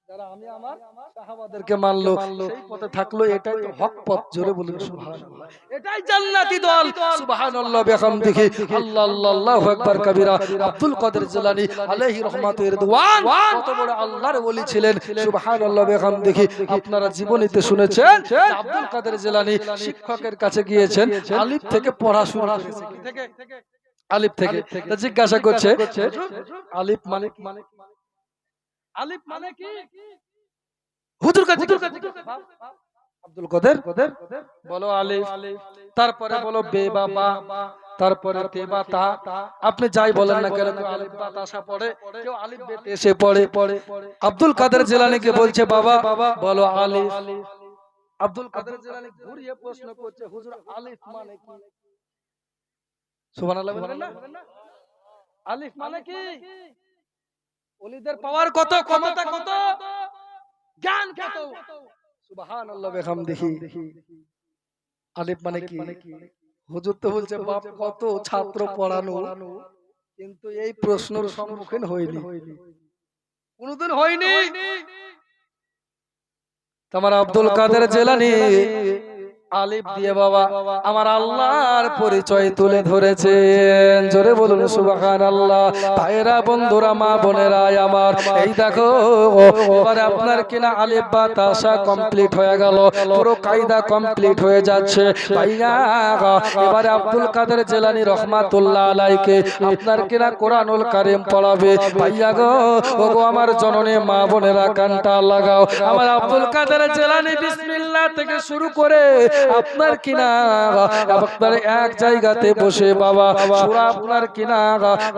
যারা আমি আমার সাহাবাদেরকে মানলো সেই পথে থাকলো এটাই তো হক পথ জোরে বলুন সুবহানাল্লাহ এটাই জান্নাতি দল সুবহানাল্লাহ বিহামদিহি আল্লাহু আকবার কবীরা আব্দুল কাদের জিলানী আলাইহি রাহমাতু রিদওয়ান কত বড় আল্লাহর ওলি ছিলেন সুবহানাল্লাহ বিহামদিহি আপনারা জীবনীতে শুনেছেন আব্দুল কাদের জিলানী শিক্ষকের কাছে গিয়েছেন আলিফ থেকে পড়া শুরু করেছেন থেকে আলিফ থেকে জিজ্ঞাসা করছে আলিফ মানে আলিফ মানে কি হুজুর কাছে আব্দুল কাদের বলো আলিফ তারপরে বলো বে বাবা তারপরে তে বা তা আপনি যাই বলেন না কেন আলিফ বা তা সা পড়ে কেউ আলিফ বে তে সে পড়ে আব্দুল কাদের জিলানীকে বলছে বাবা বলো আলিফ আব্দুল কাদের জিলানী ঘুরিয়ে প্রশ্ন করছে হুজুর আলিফ মানে কি সুবহানাল্লাহ বলেন না আলিফ মানে কি ওলিদের পাওয়ার কত ক্ষমতা কত জ্ঞান কত সুবহানাল্লাহ বিহামদিহি আলিফ মানে কি হুজুর তো বলছে বাপ কত ছাত্র পড়ানো কিন্তু এই প্রশ্নের সম্মুখীন হয়নি কোনদিন হয়নি তোমার আব্দুল কাদের জিলানী আলিফ দিয়ে বাবা আমার আল্লাহর পরিচয় তুলে ধরেছেন জোরে বলুন সুবহানাল্লাহ ভাইরা বন্ধুরা মা বোনেরা আমার এই দেখো এবারে আপনার কিনা আলিফ বা তাসা কমপ্লিট হয়ে গেল পুরো কায়দা কমপ্লিট হয়ে যাচ্ছে ভাইয়া এবারে আব্দুল কাদের জিলানী রহমাতুল্লাহ আলাইকে আপনার কিনা কোরআনুল কারীম পড়াবে ভাইয়া গো ওগো আমার জননী মা বোনেরা কানটা লাগাও আমার আব্দুল কাদের জিলানী বিসমিল্লাহ থেকে শুরু করে আপনার কিনা আপনার এক জায়গাতে বসে বাবা সূরা আপনার কিনা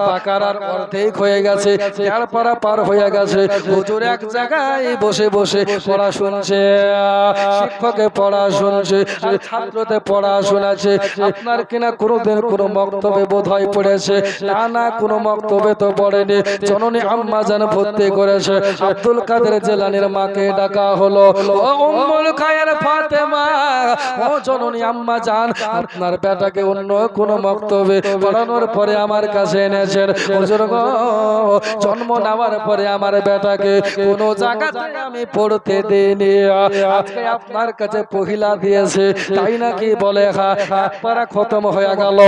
বাকারার অর্ধেক হয়ে গেছে, 4 পারা পার হয়ে গেছে। হুজুর এক জায়গায় বসে বসে পড়া শুনছে, শিক্ষকে পড়া শুনছে, আর ছাত্রতে পড়া শোনাচ্ছে। আপনার কিনা কোনোদিন কোনো মক্তবে বোধহয় পড়েছে? না না, কোনো মক্তবে তো পড়েনি। জননী আম্মা জান ভর্তি করেছে। আব্দুল কাদের জিলানীর মাকে ডাকা হলো, ও উম্মুল খায়ের ফাতেমা, ও জননী আম্মা জান, আপনার বেটাকে অন্য কোন মক্তবে পড়ানোর পরে আমার কাছে এনেছেন। হুজুর গো, জন্ম নেওয়ার পরে আমার বেটাকে কোন জায়গাতে আমি পড়তে দেইনি, আজকে আপনার কাছে পহিলা দিয়েছে তাই নাকি বলে? পারা খতম হয়ে গেল।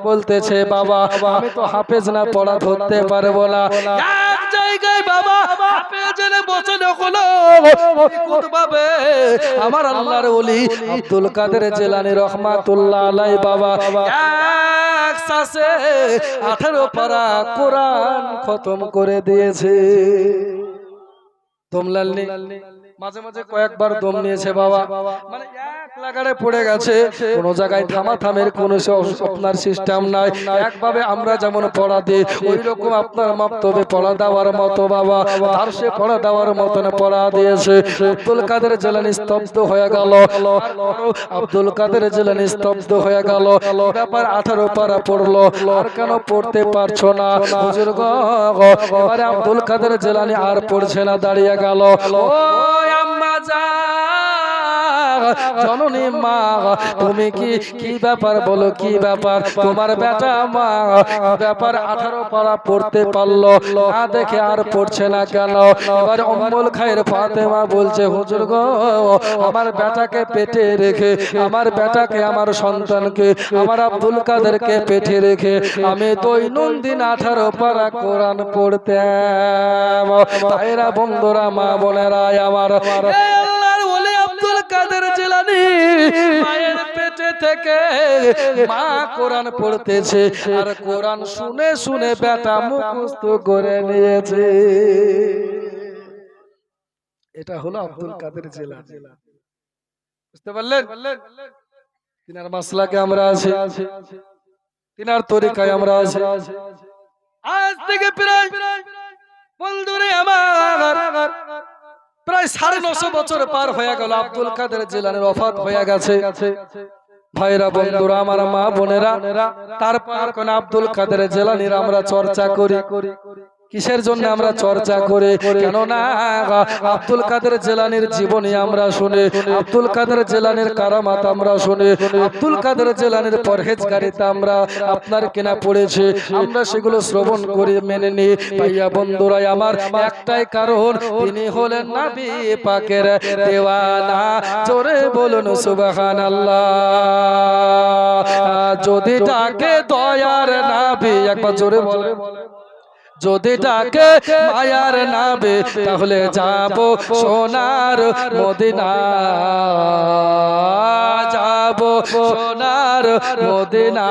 বলতেছে বাবা আমি তো হাফেজ না, পড়া ধরতে পারবো না। এক জায়গায় বাবা হাফেজের বচন হলো ভাবে আমার আল্লাহর ওলি আব্দুল কাদের জিলানী রাহমাতুল্লাহ আলাইহি বাবা এক শ্বাসে 18 পারা কোরআন খতম করে দিয়েছে। দমলালনি মাঝে মাঝে কয়েকবার দম নিয়েছে বাবা, মানে এক লাগারে পড়ে গেছে। কোন জায়গায় থামাথামের কোন আপনার সিস্টেম নাই। একভাবে আমরা যেমন পড়া দিই ওই রকম আপনার মক্তবে পড়া দেওয়ার মতো বাবা দার্সে পড়া দেওয়ার মতন পড়া দিয়েছে। আব্দুল কাদের জিলানী স্তব্ধ হয়ে গেল। আব্দুল কাদের জিলানী স্তব্ধ হয়ে গেল। ব্যাপার 18 পারা পড়লো, আর কেন পড়তে পারছো না? হুজুর গো, এবারে আব্দুল কাদের জিলানী আর পড়ছে না, দাঁড়িয়ে গেল। জননী মা, তুমি কি ব্যাপার বলো, কি ব্যাপার? তোমার বেটা মা ব্যাপার 18 পারা পড়তে পারলো না দেখে আর পড়ছে না কেন? এবার উম্মুল খায়ের ফাতেমা বলছে হুজুর গো, আমার বেটাকে পেটে রেখে, আমার বেটাকে, আমার সন্তানকে, আমার আব্দুল কাদেরকে পেটে রেখে আমি দৈনন্দিন 18 পারা কোরআন পড়তাম। তাইরা বন্ধুরা, মা বোনেরা আমার, আল্লাহর ওলি আব্দুল কাদের জিলানী মায়ের পেটে থেকে মা কোরআন পড়তেছে, আর কোরআন শুনে শুনে বেটা মুখস্থ করে নিয়েছে। এটা হলো আব্দুল কাদের জিলানী। বুঝতে পারলেন? তিনার মাসলাকে আমরা আছি, তিনার তরিকায় আমরা আছি। আজ থেকে প্রায় বন্ধুরে আমার প্রায় 950 বছর পার হয়ে গেল। আব্দুল কাদের জিলানীর ওফাত হয়ে গেছে। ভাইরা বন্ধুরা আমার, মা বোনেরা, তারপর কোন আব্দুল কাদের জিলানীর আমরা চর্চা করি। কিসের জন্য আমরা চর্চা করে? কেননা আব্দুল কাদের জিলানীর জীবনী আমরা শুনে, আব্দুল কাদের জিলানীর কারামাত আমরা শুনে, আব্দুল কাদের জিলানীর পরহেজগারিতা আমরা আপনার কিনা পড়েছে, আমরা সেগুলো শ্রবণ করে মেনে নিই। ভাইয়া বন্ধুরা আমার, একটাই কারণ, তিনি হলেন নবী পাকের দেওয়ানা। জোরে বলুন সুবহানাল্লাহ। যদি ডাকে দয়ার নবী, একবার জোরে বলেন, যদি ডাকে মায়ার নাবে, তাহলে যাব সোনার মদিনা, যাব সোনার মদিনা।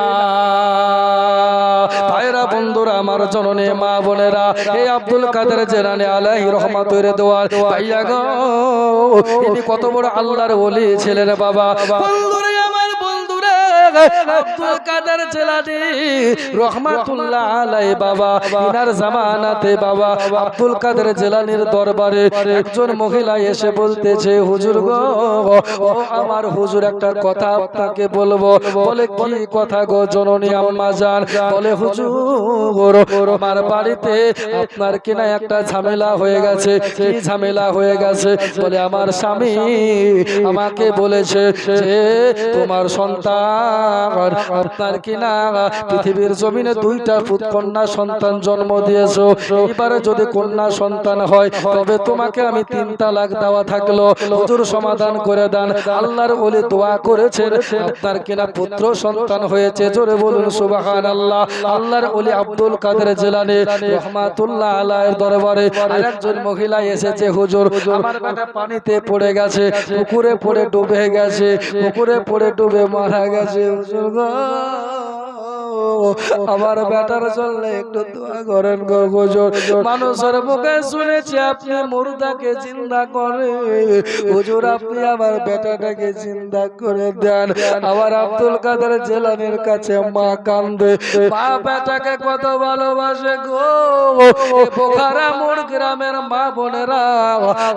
ভাইরা বন্ধুরা আমার, জননী মা বোনেরা, এই আব্দুল কাদের জিলানী আলাইহি রহমাতুর দোয়ার ভাইয়া গো, তিনি কত বড় আল্লাহর ওলি ছিলেন বাবা। বন্ধুরা আমার, বন্ধুরা আব্দুল কাদের জিলানী রাহমাতুল্লাহ আলাইহি বাবা, ইনার জামানাতে বাবা আব্দুল কাদের জিলানীর দরবারে একজন মহিলা এসে বলতেছে হুজুর গো, ও আমার হুজুর, একটা কথা আপনাকে বলবো। বলে কি কথা গো জননী আম্মা জান? বলে হুজুর, আমার বাড়িতে আপনার কিনা একটা ঝামেলা হয়ে গেছে। কি ঝামেলা হয়ে গেছে? বলে আমার স্বামী আমাকে বলেছে যে তোমার সন্তান আপনার কিনা পৃথিবীর জমিনে 2টা পুত্রকন্যা সন্তান জন্ম দিয়েছো, এবারে যদি কন্যা সন্তান হয় তবে তোমাকে আমি 3 তালাক দেওয়া থাকলো, হুজুর সমাধান করে দেন। আল্লাহর ওলি দোয়া করেছেন, আপনার কিনা পুত্র সন্তান হয়েছে। জোরে বলুন সুবহানাল্লাহ। আল্লাহর ওলি আব্দুল কাদের জিলানী রাহমাতুল্লাহ আলাইহির দরবারে আরেকজন মহিলা এসেছে, হুজুর আমার বেটা পানিতে পড়ে গেছে, পুকুরে পড়ে ডুবে গেছে, পুকুরে পড়ে ডুবে মারা গেছে। হুজুর গো, আমার বেটার জন্য একটু দোয়া করেন গো হুজুর। মানুষের মুখে শুনেছি আপনি মুর্দাকে জিন্দা করে, হুজুর আপনি আমার বেটাটাকে জিন্দা করে দেন। আবার আব্দুল কাদের জিলানীর কাছে মা কান্দে, মা বেটাকে কত ভালোবাসে গো। বোখারা মোড় গ্রামের মা বোনেরা,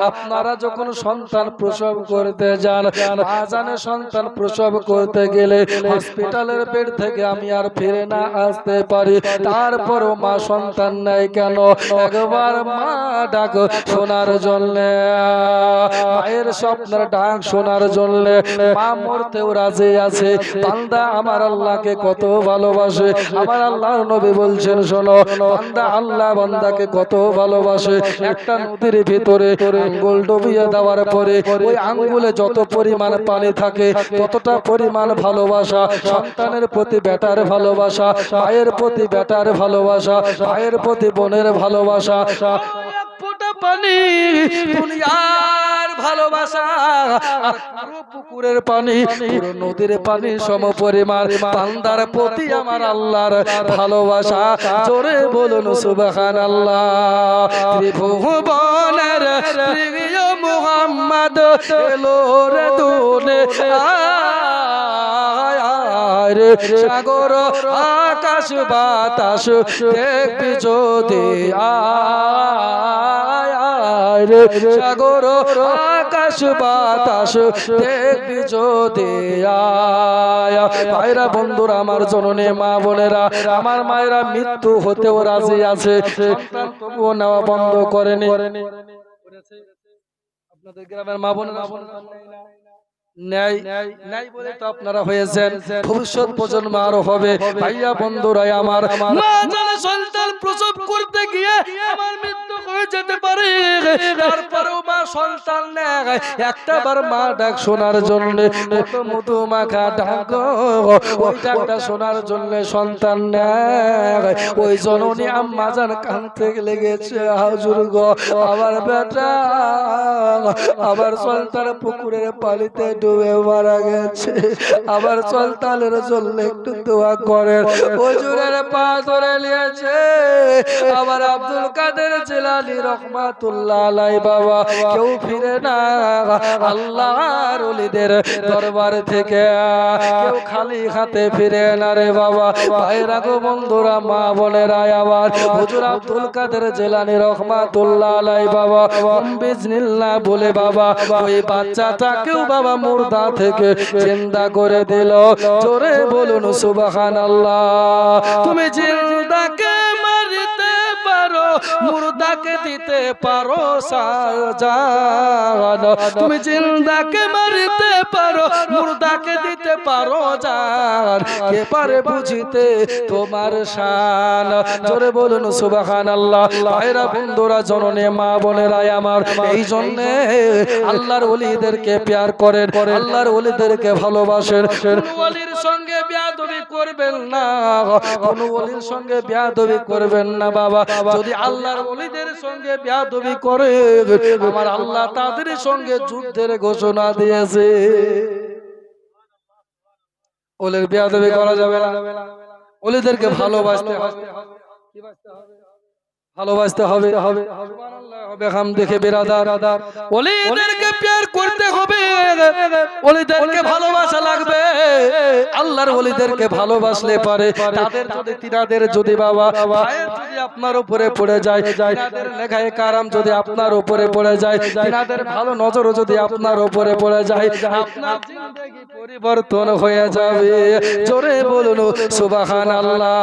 আপনারা যখন সন্তান প্রসব করতে যান, মা জানে সন্তান প্রসব করতে গেলে হসপিটালের বেড থেকে আমি আর ফিরে না আসতে পারি, তারপরও মা সন্তান নেয় কেন? একবার মা ডাক শোনার জন্য, মায়ের স্বপ্নের ডাক শোনার জন্য মা মরতেও রাজি আছে। বান্দা আমার আল্লাহকে কত ভালোবাসে। আমার আল্লাহর নবী বলছেন শোনো, বান্দা আল্লাহ বান্দাকে কত ভালোবাসে। একটা নদীর ভিতরে আঙ্গুল ডুবিয়ে দেওয়ার পরে ওই আঙ্গুলে যত পরিমাণ পানি থাকে ততটা পরিমাণ ভালোবাসা, সন্তানের প্রতি বেটার ভালোবাসা, মায়ের প্রতি বেটার ভালোবাসা, ভাইয়ের প্রতি বোনের ভালোবাসা, এক ফোঁটা পানি দুনিয়ার ভালোবাসা আর পুরো পুকুরের পানি, পুরো নদীর পানি সম পরিমাণ বান্দার প্রতি আমার আল্লাহর ভালোবাসা। জোরে বলুন সুবহানাল্লাহ। ত্রিভুবনের প্রিয় মুহাম্মদ এলো রে দুনিয়ায়, সাগর আকাশ বাতাস দেখবি যদি রে, সাগর আকাশ বাতাস দেখবি যদি ভাইরা বন্ধুরা, আমার জননী মা বোনেরা, আমার মায়েরা মৃত্যু হতেও রাজি আছে, সন্তান তবুও নেওয়া বন্ধ করেনি। আপনাদের গ্রামের মা বোনেরা নাই বলে তো আপনারা হয়েছেন, ভবিষ্যৎ প্রজন্ম আরো হবে। ভাইয়া বন্ধুরা আমার, মা জানে সন্তান প্রসব করতে গিয়ে আমার মৃত্যু হয়ে যেতে পারে, তারপরেও মা সন্তান নেয়। একটা বার মা ডাক শোনার জন্য, মধু মাখা ডাক, ওই ডাকটা শোনার জন্য সন্তান নেয়। ওই জননী আম্মা জান কাঁদতে লেগেছে, হুজুর গো আমার বেটা আবার সন্তান পুকুরের পানিতে ডুবে মারা গেছে, আবার সন্তানের জন্য একটু দোয়া করেন। হুজুরের পা ধরে নিয়েছে আবার আব্দুল কাদের জিলানী রহমাতুল্লাহ আলাইহি। বাবা কেউ ফিরে না আল্লাহর ওলিদের দরবার থেকে, কেউ খালি হাতে ফিরে না রে বাবা। ভাইরা গো বন্ধুরা, মা বোনেরা আবার হুজুর আব্দুল কাদের জিলানী রহমাতুল্লাহ আলাইহি বাবা বিজনিল্লাহ বলে বাবা ওই বাচ্চাটাকেও বাবা মুর্দা থেকে জিন্দা করে দিল। জোরে বলুন সুবহানাল্লাহ। তুমি জিন্দাকে মারতে পারো, মুর্দাকে দিতে পারো সাজান। তুমি জিন্দাকে মারতে পারো, মুর্দাকে দিতে পারো জান। কে পারে বুঝিতে তোমার শান। জোরে বলুন সুবহানাল্লাহ। ভাইরা বন্ধুরা, জননী মা বোনেরা আমার, এই জন্য আল্লাহর ওলিদেরকে প্যার করেন, আল্লাহর ওলিদেরকে ভালোবাসেন। কোন ওলির সঙ্গে বেয়াদবি করবেন না, কোন ওলির সঙ্গে বেয়াদবি করবেন না বাবা। যদি আল্লাহর ওলিদের সঙ্গে বেয়াদবি করে, আমার আল্লাহ তাদের সঙ্গে যুদ্ধের ঘোষণা দিয়েছে। ওলির বেয়াদবি করা যাবে না, ওলিদেরকে ভালোবাসতে হবে, ভালোবাসতে হবে। বেখাম দেখে বেরাদার, ওলিদেরকে প্যার করতে হবে, ওলিদেরকে ভালোবাসা লাগবে। আল্লাহর ওলিদেরকে ভালোবাসলে পারে তাদের যদি বাবা ভাইয়ের যদি আপনার উপরে পড়ে যায়, তিনাদের লেখায় কারাম যদি আপনার উপরে পড়ে যায়, তিনাদের ভালো নজরও যদি আপনার উপরে পড়ে যায়, আপনার জিন্দেগি পরিবর্তন হয়ে যাবে। জোরে বলুন সুবহানাল্লাহ।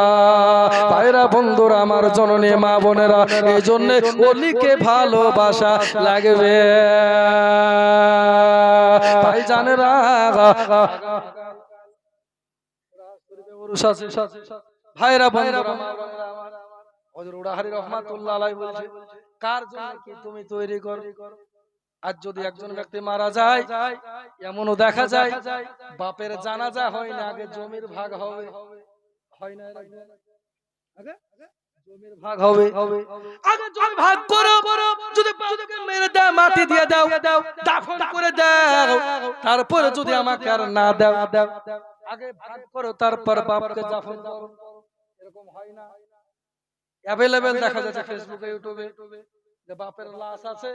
ভাইরা বন্ধুরা আমার, জননী মা বোনেরা, এই জন্য ওলিকে ভালোবাসা লাগবে। ভাই জানেরা, ভাইরা বন্ধুরা, হযরত উড়াহারি রহমাতুল্লাহ আলাইহি বলেছে, কার জন্য কি তুমি তৈরি করো। আজ যদি একজন ব্যক্তি মারা যায়, এমনও দেখা যায় বাপের জানাজা হয় না, আগে জমির ভাগ হবে, হয় না? আগে জমির ভাগ হবে, আগে জমি ভাগ করো। যদি বাপকে মেরে দাও, মাটি দিয়ে দাও, দাফন করে দাও, তারপরে যদি আমাকে আর না দাও, আগে ভাগ করো, তারপর বাপকে দাফন করো। এরকম হয় না? অ্যাভেলেবেল দেখা যাচ্ছে ফেসবুকে, ইউটিউবে, যে বাপের লাশ আছে,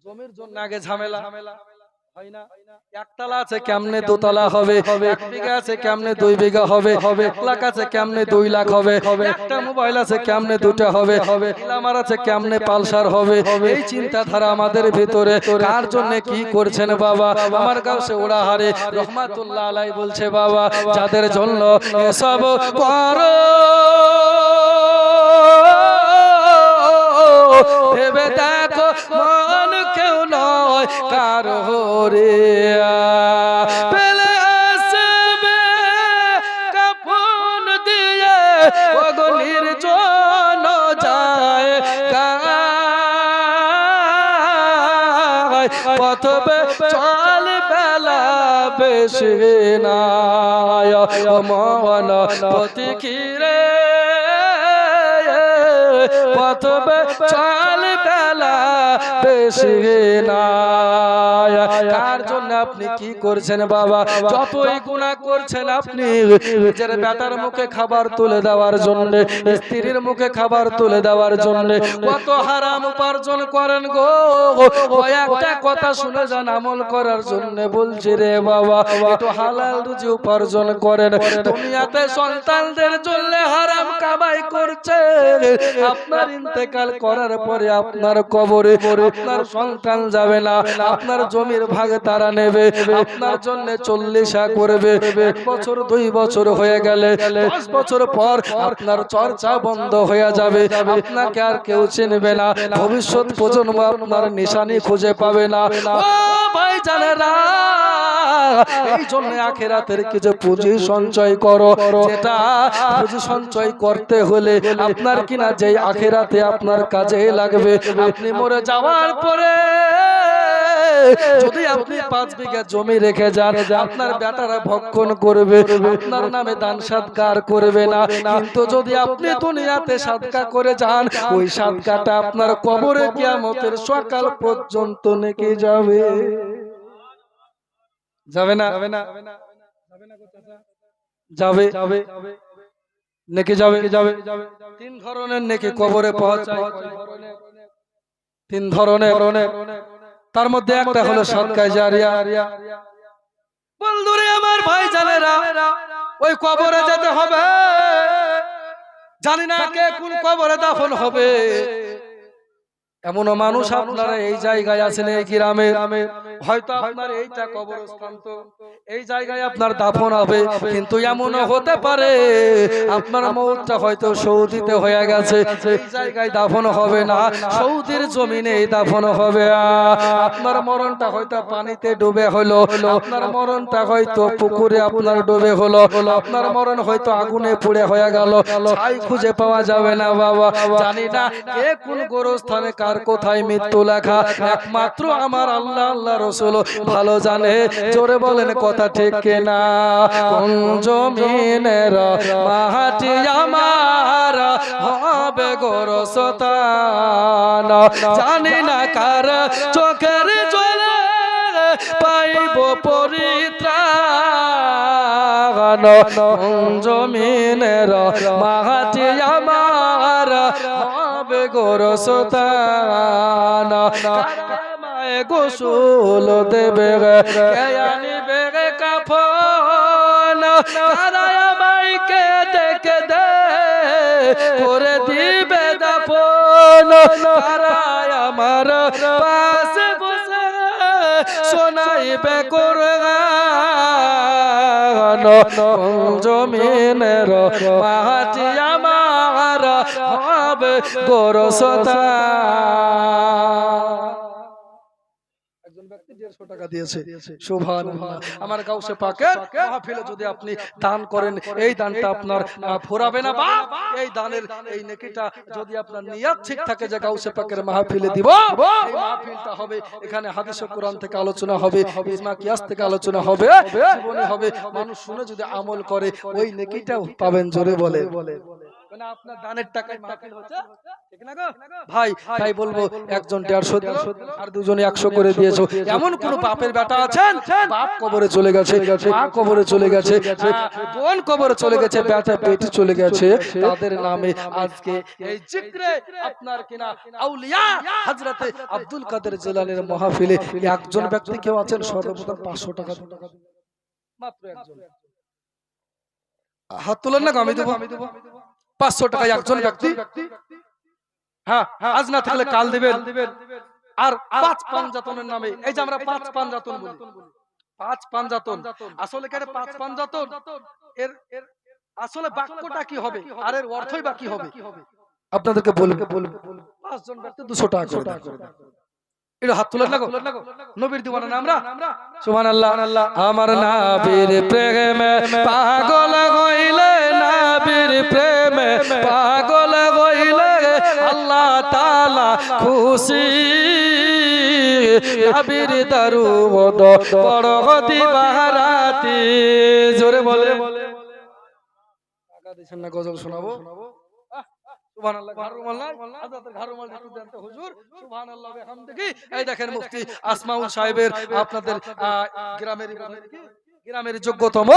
জমির জন্য আগে ঝামেলা হয় না? একতলা আছে কেমনে দোতলা হবে, 1 বিঘা আছে কেমনে 2 বিঘা হবে, 1 লাখ আছে কেমনে 2 লাখ হবে, একটা মোবাইল আছে কেমনে 2টা হবে, গ্ল্যামার আছে কেমনে পালসার হবে। এই চিন্তাধারা আমাদের ভিতরে। কার জন্য কি করছেন বাবা? আমার গাউসে ওড়াহারে রহমাতুল্লাহ আলাইহি বলছে, বাবা যাদের জন্য এসব করো ভেবে দেখো মন কেউ নয় কারো রে, পেলে আসবে কাফন দিয়ে ওগলির জন যায় গায়, পথবে চল বেলা বেশি নাই মন পথি খিরে, পথবে চল বেলা বেশি নাই। কার জন্য আপনি কি করছেন বাবা? যতই গুনাহ করছেন আপনি নিজের বেটার মুখে খাবার তুলে দেওয়ার জন্য, স্ত্রীর মুখে খাবার তুলে দেওয়ার জন্য কত হারাম উপার্জন করেন গো। ওই একটা কথা শুনে যান, আমল করার জন্য বলছি রে বাবা, একটু হালাল রুজি উপার্জন করেন। দুনিয়াতে সন্তানদের জন্য হারাম কামাই করছে, আপনার ইন্তেকাল করার পরে আপনার কবরে আপনার সন্তান যাবে না, আপনার জমির ভাগ তারা নেবে, আপনার জন্য 40 করবে। 1 বছর 2 বছর হয়ে গেলে 10 বছর পর আপনার চর্চা বন্ধ হয়ে যাবে, আপনাকে আর কেউ চিনবে না, ভবিষ্যৎ প্রজন্ম আপনার নিশানি খুঁজে পাবে না। ও ভাই জানেরা, এই জন্য আখিরাতের কিছু পুঁজি সঞ্চয় করো, যেটা পুঁজি সঞ্চয় করতে হলে আপনার কিনা যেই আখিরাতে আপনার কাজে লাগবে। আপনি মরে যাওয়ার পরে যদি আপনি 5 বিঘা জমি রেখে যান, আপনার বেটারা ভক্ষণ করবে, আপনার নামে দান সদকার করবে না। কিন্তু যদি আপনি দুনিয়াতে সদকা করে যান, ওই সদকাটা আপনার কবরে কিয়ামতের সকাল পর্যন্ত নেকি যাবে। যাবে না? যাবে নেকি যাবে। 3 ধরনের নেকি কবরে পৌঁছায়। 3 ধরনের। তার মধ্যে একটা হলো সদকায়ে জারিয়া। বন্ধুরে আমার ভাই জানেরা, ওই কবরে যেতে হবে, জানি না কে কোন কবরে দাফন হবে। এমনও মানুষ আপনারা এই জায়গায় আছেন, এই গ্রামে হয়তো আপনার এইটা কবরস্থান, তো এই জায়গায় আপনার দাফন হবে, কিন্তু এমনও হতে পারে আপনার মওতটা হয়তো সৌদিতে হয়ে গেছে, এই জায়গায় দাফন হবে না, সৌদির জমিনে দাফন হবে। আপনার মরণটা হয়তো পানিতে ডুবে হলো, আপনার মরণটা হয়তো পুকুরে আপনার ডুবে হলো, আপনার মরণ হয়তো আগুনে পুড়ে হয়ে গেল, ছাই খুঁজে পাওয়া যাবে না বাবা। জানি না কে কোন গোরস্থানে কার কোথায় মৃত্যু লেখা, একমাত্র আমার আল্লাহ আল্লাহ রাসূল ভালো জানে। জোরে বলেন কথা ঠিক কিনা? কোন জমিনের মাটি আমার হবে গোরস্থান, জানি না কার চোখের জলে পাইব পরিত্রাণ। কোন জমিনের মাটি আমার হবে গোরস্থান, মায়ে গোসল দেবে, কে আনিবে কাফন, কারা আমাকে দেখে দে করে দিবে দাফন, কারা আমার পাশে বসে শোনাইবে কোরআন। জমিনের মাটি আমার হবে গোরস্থান। একজন ব্যক্তি 150 টাকা দিয়েছে, সুবহানাল্লাহ। আমার গাউসে পাকের মাহফিলে যদি আপনি দান করেন, এই দানটা আপনার ফুরাবে না, বা এই দানের এই নেকিটা যদি আপনার নিয়ত ঠিক থাকে যে গাউসে পাকের মাহফিলে দিব, এই মাহফিলটা হবে, এখানে হাদিস ও কোরআন থেকে আলোচনা হবে, ইজমা কিয়াস থেকে আলোচনা হবে, জীবনে হবে, মানুষ শুনে যদি আমল করে ওই নেকিটা পাবেন। জোরে বলে মানে আপনার দানের টাকায় মাহফিল হচ্ছে, ঠিক না গো ভাই? তাই বলবো একজন 150 দিল আর দুজনে 100 করে দিয়েছো। এমন কোন বাপের বেটা আছেন বাপ কবরে চলে গেছে, মা কবরে চলে গেছে, বোন কবরে চলে গেছে, বেটা বেটি চলে গেছে, তাদের নামে আজকে এই জিক্রে আপনার কিনা আউলিয়া হযরতে আব্দুল কাদের জিলানীর মাহফিলে একজন ব্যক্তি কেউ আছেন সর্বপ্রথম 500 টাকা মাত্র একজন। হাত তোলেন না, আমি দেবো 500 টাকায় একজন ব্যক্তি। হ্যাঁ, আজ না থাকলে কাল দিবেন। আর 5 পাঞ্জাতনের নামে, এই যে আমরা 5 পাঞ্জাতন বলি, 5 পাঞ্জাতন আসলে কেন 5 পাঞ্জাতন? এর আসলে বাক্যটা কি হবে আর এর অর্থই বা কি হবে আপনাদেরকে বলবো। 5 জন ব্যক্তি 200 টাকা করে। এটা হাত তোলেন না গো, নবীর দিওয়ানা না আমরা। সুবহানাল্লাহ। আমার নবীর প্রেমে পাগল হইলে, নবীর প্রেমে পাগল হইলে আল্লাহ তাআলা খুশি। নবীর দরুদ পড়ো দিবারাতি। জোরে বলে টাকা দিছেন না, গজল শোনাবো। সুবহানাল্লাহ। ঘাড়রুমাল নাই, হযরতের ঘাড়রুমাল একটু দেন তো হুজুর। সুবহানাল্লাহ বিহামদিহি। এই দেখেন মুফতি আসমাউল সাহেবের আপনাদের গ্রামের যোগ্যতম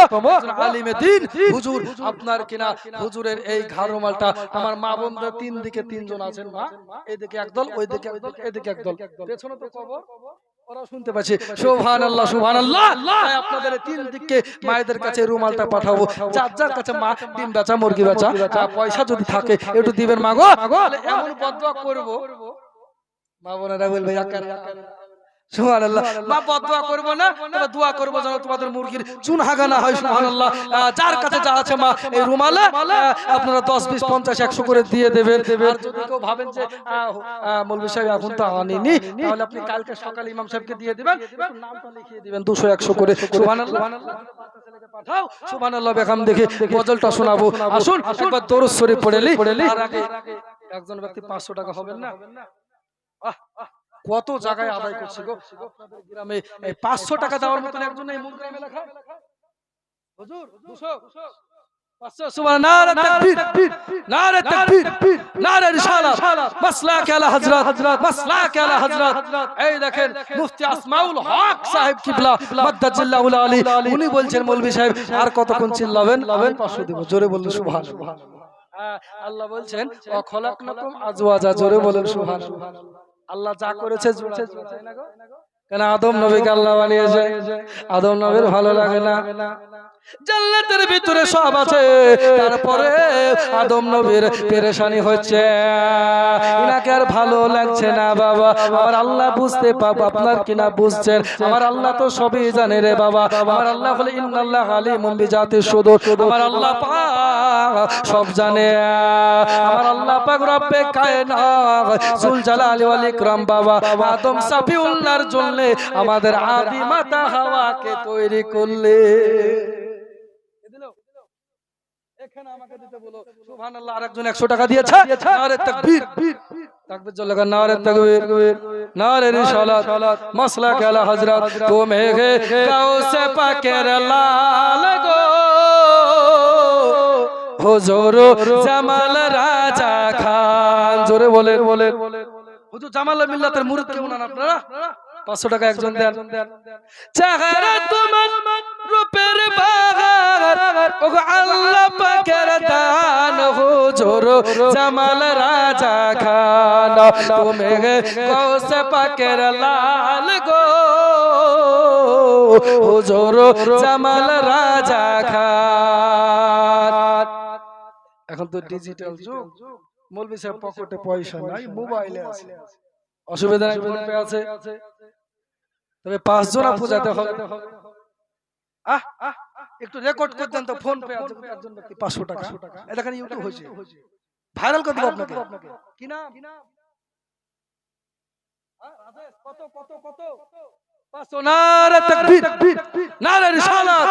আলিমে দ্বীন হুজুর আপনার কিনা হুজুরের এই ঘাড়রুমালটা আমার মা বোনরা 3 দিকে 3 জন আছেন, মা এইদিকে একদল, ওইদিকে একদল, এদিকে একদল, পেছনে তো কবর, ওরা শুনতে পাচ্ছে। সুবহানাল্লাহ সুবহানাল্লাহ। তাই আপনাদের 3 দিকে মায়েদের কাছে রুমালটা পাঠাবো, যার যার কাছে মা ডিম বেচা, মুরগি বেচা পয়সা যদি থাকে একটু দিবেন মা গো। এমন বদদোয়া করব মা বোনেরা বলবে আকার। সুবহানাল্লাহ। মা বদদোয়া করব না, তবে দোয়া করব যেন তোমাদের মুরগির চুন হাগা না হয়। সুবহানাল্লাহ। যার কাছে যা আছে মা এই রুমালে আপনারা 10 20 50 100 করে দিয়ে দেবেন। আর যদি কেউ ভাবেন যে মৌলভী সাহেব এখন তো আনিনি, তাহলে আপনি কালকে সকালে ইমাম সাহেবকে দিয়ে দিবেন, একটু নামটা লিখিয়ে দিবেন 200 100 করে। সুবহানাল্লাহ। পাঠাও। সুবহানাল্লাহ বিহামদিহি। গজলটা শোনাবো, আসুন একবার দরুদ শরীফ পড়েলি। আর আগে একজন ব্যক্তি 500 টাকা হবেন না? কত জায়গায় আদায় করছি গো আপনাদের গ্রামে। এই 500 টাকা দেওয়ার মতন একজন এই মূল গ্রামে লেখা হুজুর 200 500। সুবহানাল্লাহ। নারে তাকবীর, নারে তাকবীর, নারে রিসালাত, মাসলাক আলা হযরত, মাসলাক আলা হযরত। এই দেখেন মুফতি আসমাউল হক সাহেব কিবলা মাদ্দাজিল্লাহুল আলী, উনি বলছেন মৌলভী সাহেব আর কতক্ষণ চিল্লাবেন? 500 দিব। জোরে বলুন সুবহানাল্লাহ। আল্লাহ বলছেন ওয়া খলাকনাকুম আজওয়াজা। জোরে বলুন সুবহানাল্লাহ। আল্লাহ যা করেছে জুড়ে চাই না গো। কেন আদম নবীকে আল্লাহ বানিয়েছে, আদম নবীর ভালো লাগে না? জান্নাতের ভিতরে সব আছে, তারপরে আদম নবীর পেরেশানি হচ্ছে, ইনাকে আর ভালো লাগছে না। বাবা আমার আল্লাহ বুঝতে পাপ, আপনার কিনা বুঝছেন? আমার আল্লাহ তো সবই জানে রে বাবা। আমার আল্লাহ বলে ইন্নাল্লাহ আলিমুম বিজাতিস সুদূর। আমার আল্লাহ পাক সব জানে। আমার আল্লাহ পাক রব্বে কায়নাত জুল জালালি ওয়াল ইকরাম বাবা আদম সাফিউল্লাহর জন্য আমাদের আদি মাতা হাওয়াকে তৈরি করলে। এখানে আমাকে দিতে বলো। সুবহানাল্লাহ। আরেকজন 100 টাকা দিয়েছে। নারে তাকবীর, তাকবীর জোরে লাগা। নারে তাকবীর, নারে রিসালাত, মাসলাক আলা হযরত। তুমি হে গাউসে পাকের লাল গো, হুজুর জামাল রাজা খান। জোরে বলেন। হুজুর জামাল মিল্লাতের মুরিদ কেমন আপনারা? 500 টাকা একজন দেন। চেহারা তোমার রূপের বাগান, ওগো আল্লাহ পাকের দান, হুজুর জামাল রাজা খান। তুমি গাউসে পাকের লাল গো, হুজুর জামাল রাজা খান। এখন তো ডিজিটাল যুগ, মৌলভী সাহেব পকেটে পয়সা নাই, মোবাইলে আছে, অসুবিধা নাই, ফোন পে আছে। তবে 5 জনা পূজাতে হবে। একটু রেকর্ড করে দেন তো, ফোন পে আছে একজন ব্যক্তি 500 টাকা। এটা দেখেন ইউটিউব হয়েছে, ভাইরাল করে দেব আপনাকে। কি নাম? রাজেশ। কত কত কত? 500। নারে তাকবীর, নারে রিসালাত,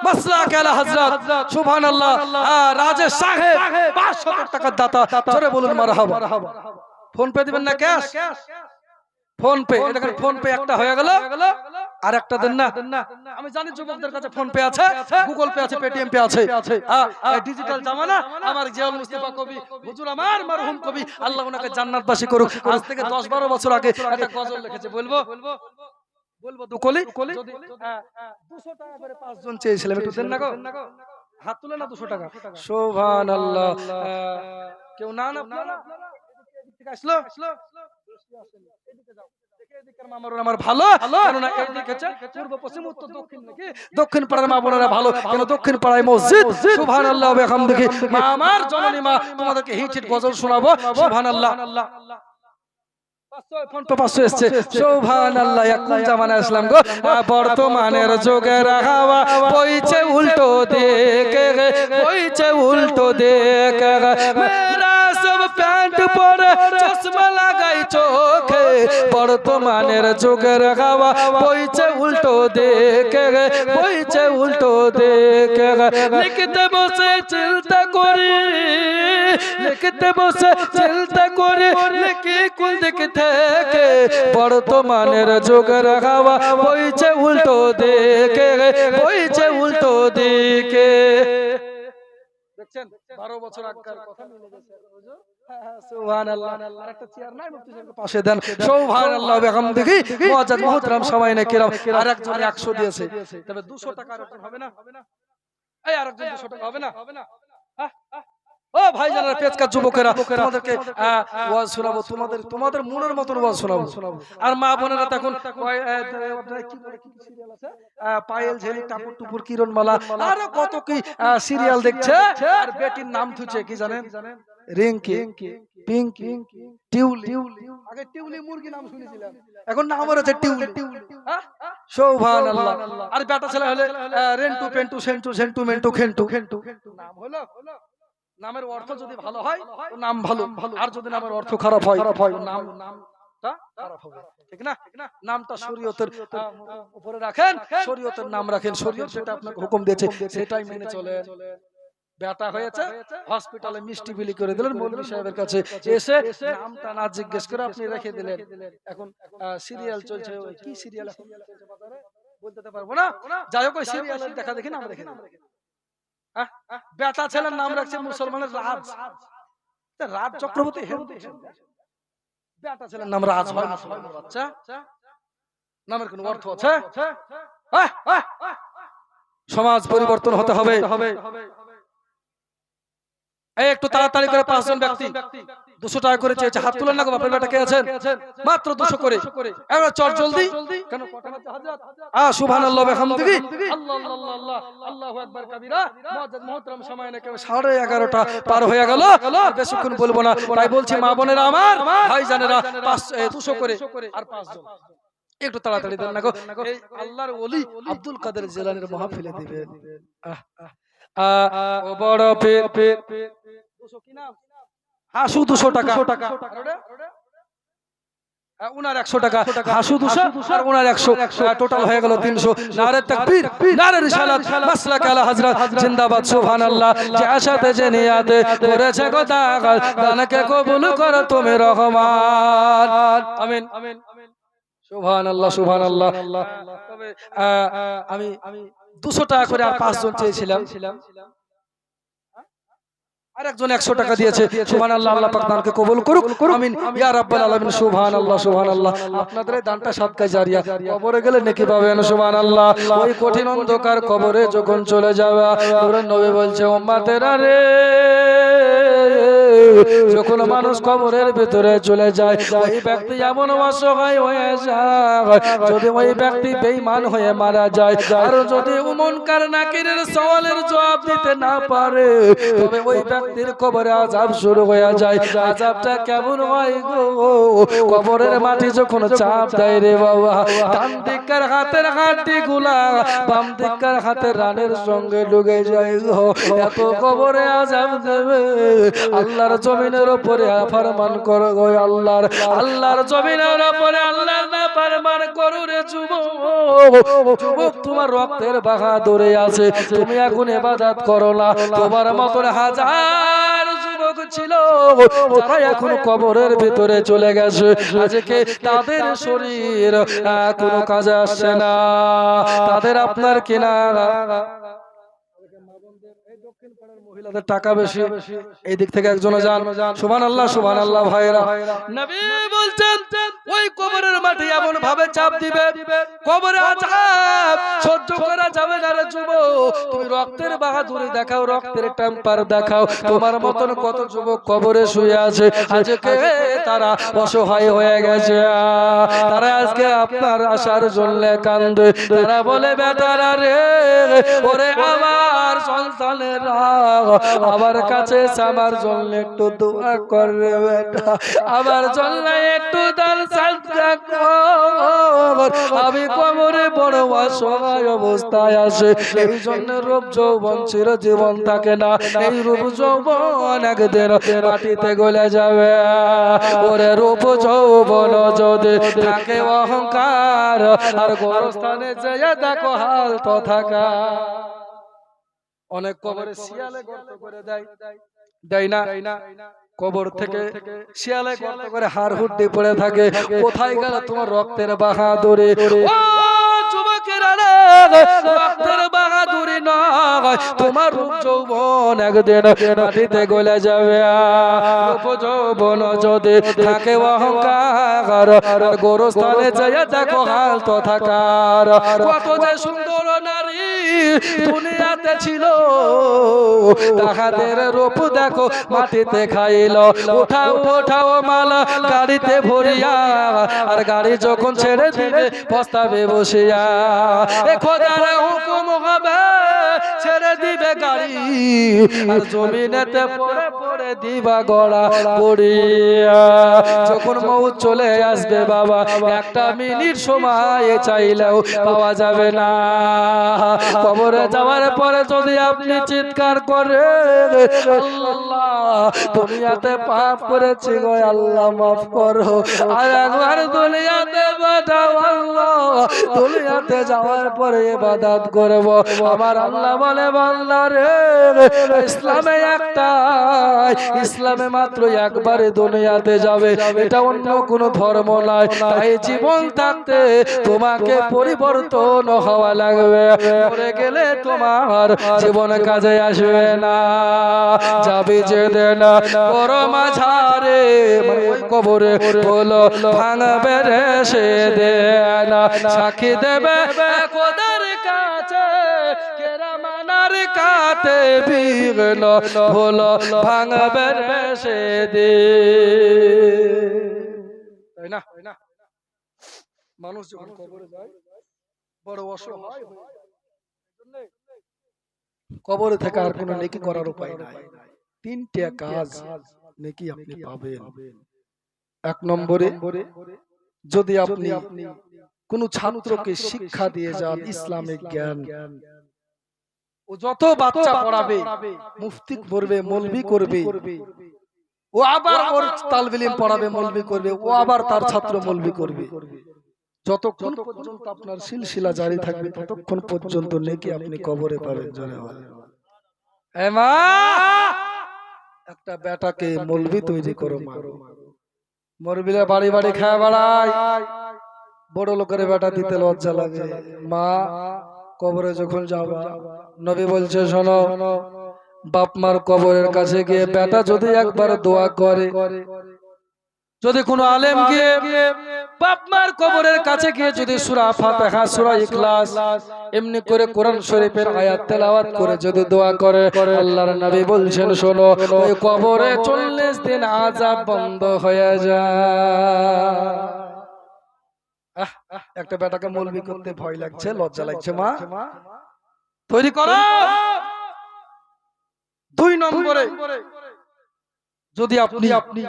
মাসলাক আলা হযরত। সুবহানাল্লাহ। রাজেশ সাহেব 500 টাকার দাতা। জোরে বলুন মারহাবা। ফোন পে দিবেন না ক্যাশ? ফোন পে, এই দেখেন ফোন পে একটা হয়ে গেল, আর একটা দেন না। আমি জানি যুবকদের কাছে ফোন পে আছে, গুগল পে আছে, পেটিএম পে আছে, ডিজিটাল জামানা। আমার জিয়াউল মুস্তাফা কবি হুজুর, আমার মারহুম কবি, আল্লাহ ওনাকে জান্নাতবাসী করুক, আজ থেকে 10-12 বছর আগে একটা গজল লিখেছে, বলবো দুকলি, যদি 200 টাকা করে 5 জন চেয়েছিলাম, একটু দেন না গো, হাত তুলে না 200 টাকা। সুবহানাল্লাহ। কেউ না না আসলো, আমার ভালো, কেননা এই লিখেছে পূর্ব পশ্চিম উত্তর দক্ষিণ নাকি, দক্ষিণ পাড়ার মা বোনেরা ভালো, কেন দক্ষিণ পাড়ায় মসজিদ। সুবহানাল্লাহ ওয়া বিহামদিহি। মা আমার জননী মা, তোমাদেরকে হিট হিট গজল শোনাবো। সুবহানাল্লাহ। সুবহানাল্লাহ। এখন জামানা আসলাম গো, বর্তমানের যুগের হাওয়া বইছে উল্টো দিকে, বইছে উল্টো দিকে। মেরা সব প্যান্ট পরে চশমা লাগাই চোখে, বর্তমানের যুগের হাওয়া বইছে উল্টো দিকে, বইছে উল্টো দিকে। লিখতে বসে চিন্তা করি, লিখতে বসে চিন্তা করি, লিখি কুল দিকে থেকে, বর্তমানের যুগের হাওয়া বইছে উল্টো দিকে, বইছে উল্টো দিকে। দেখছেন 12 বছর আগের কথা মিলে গেছে। সুবহানাল্লাহ। আরেকটা চেয়ার নাই, মুফতি সাহেবকে পাশে দেন। সুবহানাল্লাহ ওয়া বিহামদিহি। মুআজ্জাজ মুহতারাম সামাইনে কিরাম, আরেকজন 100 দিয়েছে, তবে 200 টাকা আরেকজন হবে না? এই আরেকজন 200 টাকা হবে না? ও ভাই জানেরা, পেজকার যুবকেরা, তোমাদেরকে ওয়াজ শোনাবো, তোমাদের মনের মতন ওয়াজ শোনাবো। আর মা বোনেরা তখন কি সিরিয়াল আছে, পায়েল ঝেলি, টাপুর টুপুর, কিরণমালা, আরো কত কি সিরিয়াল দেখছে। আর বেটির নাম থুছে কি জানেন? রিঙ্কি, পিঙ্কি, টিউলি। আগে টিউলি মুরগি নাম শুনেছিলাম, এখন নাম হচ্ছে টিউলি। সুবহানাল্লাহ। আর বেটা ছেলে হলে রেন্টু, পেন্টু, সেন্টু, ঝেন্টু, মেন্টু, খেন্টু। নাম হলো, নামের অর্থ যদি ভালো হয় তো নাম ভালো, আর যদি নামের অর্থ খারাপ হয় নামটা খারাপ হবে, ঠিক না? নামটা শরীয়তের উপরে রাখেন, শরীয়তের নাম রাখেন, শরীয়ত যেটা আপনাকে হুকুম দিয়েছে সেটাই মেনে চলেন। বেটা হয়েছে, হসপিটালে মিষ্টি বিলি করে দিলেন, মৌলভী সাহেবের কাছে এসে নামটা না জিজ্ঞেস করে আপনি রেখে দিলেন। এখন সিরিয়াল চলছে, কি সিরিয়াল এখন চলছে বাজারে বলতে পারবো না, যাই হোক ওই সিরিয়ালের দেখা দেখি নাম রেখে দিলেন। বেটা ছেলের নাম রাখছে মুসলমানের রাজ, রাজ চক্রবর্তী। বেটা ছেলের নাম রাজ হয় মুসলমানের বাচ্চা, নামের কোন অর্থ আছে? সমাজ পরিবর্তন হতে হবে। এই একটু তাড়াতাড়ি করে 5 জন ব্যক্তি 200 টাকা করে চেয়েছে, হাত তুলেন না গো, বাপের বেটা কে আছেন? মাত্র 200 করে, এবার চল জলদি। কেন কটা বাজে হযরত? সুবহানাল্লাহ ওয়া বিহামদিহি, আল্লাহ আল্লাহু আকবার কাবীরা। মুআজ্জাজ মুহতারাম সামাইনে কেবল 11:30 পার হয়ে গেল, বেশিক্ষণ বলবো না। তাই বলছি মা বোনেরা আমার, ভাই জানেরা, 200 করে আর 5 জন একটু তাড়াতাড়ি দেন না গো। এই আল্লাহর ওলি আব্দুল কাদের জিলানীর মাহফিলে দিবেন। ও বড় পীর, 200 কি নাম? হাসু 200 টাকা, উনার 100 টাকা, হাসু 200 আর উনার 100, টোটাল হয়ে গেল 300। নারে তাকবীর, নারে রিসালাত, মাসলাক আলা হযরত জিন্দাবাদ। সুবহানাল্লাহ। যে আশাতে যে নিয়াতে করেছে কথা, দানকে কবুল করো তুমি রহমান। আমিন আমিন। সুবহানাল্লাহ সুবহানাল্লাহ। তবে আমি 200 টাকা করে আর 5 জন চেয়েছিলাম, আরেকজন 100 টাকা দিয়েছে। সুবহানাল্লাহ। আল্লাহ পাক দানকে কবুল করুক, আমিন ইয়া রাব্বাল আলামিন। সুবহানাল্লাহ সুবহানাল্লাহ। আপনাদের এই দানটা সাদকায়ে জারিয়া, কবরে গেলে নেকি পাবেন। সুবহানাল্লাহ। ওই কঠিন অন্ধকার কবরে যখন চলে যাবে, নূরের নবী বলছে উম্মতেরা রে, যখন মানুষ কবরের ভিতরে চলে যায়, ওই ব্যক্তি এমন অসহায় হয়ে যায়, যদি ওই ব্যক্তি বেঈমান হয়ে মারা যায়, আর যদি মুনকার নাকিরের সওয়ালের জবাব দিতে না পারে, তবে ওই ব্যক্তির কবরে আযাব শুরু হয়ে যায়। আযাবটা কেমন হয় গো? কবরের মাটি যখন চাপ দেয় রে বাবা, ডান দিকের হাতের হাড্ডিগুলা বাম দিকের হাতের রানের সঙ্গে ঢুকে যায় গো। এত কবরে আযাব দেবে। আল্লাহর জমিনের উপরে নাফরমান করো গো, আল্লাহর জমিনের উপরে আল্লাহর নাফরমান করো রে যুবক, তোমার রক্তের বাহাদুরে আছে, তুমি এখন ইবাদত করো না। তোমার মতন হাজার যুবক যুবক ছিল যারা এখন কবরের ভিতরে চলে গেছে, আজকে তাদের শরীর কোনো কাজে আসছে না, তাদের আপনার কিনা মহিলাদের টাকা বেশি, এই দিক থেকে একজনে যান, সুবহানাল্লাহ সুবহানাল্লাহ। ভাইরা নবী বলছেন ওই কবরের মাটি এমন ভাবে চাপ দিবে, কবরে আযাব সহ্য করা যাবে না রে যুবক। তুমি রক্তের বাহাদুরি দেখাও, রক্তের টেম্পার দেখাও, তোমার মতন কত যুবক কবরে শুয়ে আছে, আজকে তারা অসহায় হয়ে গেছে, তারা আজকে আপনার আশার জন্য কান্দে, তারা বলে বেটারা রে, ওরে আমার সন্তানেরা আমার কাছে আমার জন্য একটু দোয়া করবে বেটা, আমার জন্য একটু দান সাদকা কর, আমি কবরে বড় অসহায় অবস্থায় আছে, এই জন্য রূপ যৌবন চির জীবন থাকে না, এই রূপ যৌবন একদিন মাটিতে গলে যাবে। ওরে রূপ যৌবন যদি থাকে অহংকার, আর গোরস্থানে যেয়ে দেখো হাল তো থাকা। অনেক কবরে শিয়ালে গর্ত করে দেয় না, কবর থেকে শিয়ালে গর্ত করে হাড় হুড্ডি পড়ে থাকে, কোথায় গেল তোমার রক্তের বাহাদুরি? ও যুবকেরা রে, রক্তের বাহাদুরি নয়, তোমার রূপ যৌবন একদিন মাটিতে গলে যাবে। রূপ যৌবন যদি থাকে অহংকার, গোরস্থানে যাইয়া দেখো হাল তো থাকার। কত যে সুন্দর নারী দুনিয়াতে ছিল, তাহাদের রূপ দেখো মাটিতে খাইল, উঠাও উঠাও মালা গাড়িতে ভরিয়া, আর গাড়ি যখন ছেড়ে দিবে পস্তাবে বসিয়া, খোদার হুকুম হবে ছেড়ে দিবে গাড়ি, আর জমিনেতে পড়ে পড়ে দিবা গড়া পড়িয়া। যখন মউত চলে আসবে বাবা, একটা মিনিট সময় চাইলেও পাওয়া যাবে না। কবরে যাওয়ার পরে যদি আপনি চিৎকার করে আল্লাহ দুনিয়াতে পাপ করেছি গো আল্লাহ মাফ করো, আর একবার দুনিয়াতে পাঠাও আল্লাহ, দুনিয়াতে যাওয়ার পরে ইবাদত করব, আমার আল্লাহ বলে বান্দা রে, ইসলামে একটাই, ইসলামে মাত্র একবারে দুনিয়াতে যাবে, এটা অন্য কোন ধর্ম নয়, তাই জীবন থাকতে তোমাকে পরিবর্তন হওয়া লাগবে, মরে গেলে তোমার জীবন কাজে আসবে না। যাবি যে না বড় মাঝারে, ওই কবরে বলো ভাঙবে রে সে দেনা, সাক্ষী দেবে খোদার কাছে কেরামানার কাতে বিঘ্ন হলো ভাঙবে রে সে দে। তাই না? মানুষ যখন কবরে যায় বড় অসহায় হয়ে যায়, কবরে থেকে আর কোনো নেকি করার উপায় নাই। তিনটে কাজ নেকি আপনি পাবেন। এক নম্বরে, যদি আপনি কোন ছাত্রকে শিক্ষা দিয়ে যান ইসলামিক জ্ঞান, ও যত বাচ্চা পড়াবে, মুফতি করবে, মৌলভি করবে, ও আবার ওর তালবে ইলম পড়াবে, মৌলভি করবে, ও আবার তার ছাত্র মৌলভি করবে, যতক্ষণ পর্যন্ত আপনার সিলসিলা জারি থাকবে ততক্ষণ পর্যন্ত নেকি আপনি কবরে পাবেন। জোরে বলেন। এ মা, একটা বেটাকে মৌলভি তৈরি করো, মৌলভিরা বাড়ি বাড়ি খায় বেড়ায়, বড় লোকের বেটা দিতে লজ্জা লাগে। মা, কবরে যখন যাবা, নবী বলছে শোনো, বাপ মার কবরের কাছে গিয়ে বেটা যদি একবার দোয়া করে, যদি কোনো আলেম গিয়ে বাপ মার কবরের কাছে গিয়ে যদি সূরা ফাতিহা, সূরা ইখলাস, এমনি করে কোরআন শরীফের আয়াত তেলাওয়াত করে যদি দোয়া করে, আল্লাহর নবী বলছেন শোনো, ওই কবরে 40 দিন আযাব বন্ধ হয়ে যায়। একটা বেটাকে মৌলভি করতে ভয় লাগছে, লজ্জা লাগছে, মা তৈরি করো। 2 নম্বরে, যদি আপনি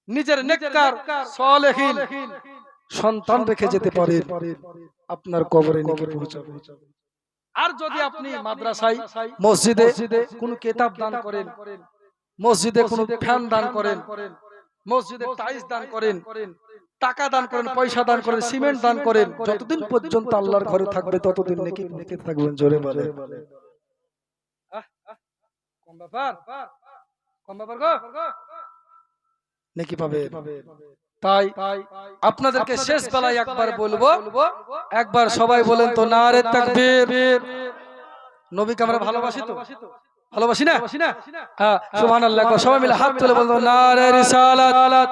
নিজের নেককার সালেহীন সন্তান রেখে যেতে পারেন, আপনার কবরে নেকি পৌঁছাবে। আর যদি আপনি মাদ্রাসায়, মসজিদে কোন কিতাব দান করেন, মসজিদে কোন ফ্যান দান করেন, মসজিদে টাইলস দান করেন, টাকা দান করেন, পয়সা দান করেন, সিমেন্ট দান করেন, যতদিন পর্যন্ত আল্লাহর ঘরে থাকবে ততদিন নেকি পেতে থাকবেন। জোরে বলেন। কম ব্যাপার, কম ব্যাপার গো, নাকি পাবে? তাই আপনাদেরকে শেষ বেলায় একবার বলবো, একবার সবাই বলেন তো নারে তাকবীর। নবীকে আমরা ভালোবাসি তো, ভালোবাসি না? হ্যাঁ, সুবহানাল্লাহ। সবাই মিলে হাত তুলে বলবো নারে রিসালাত।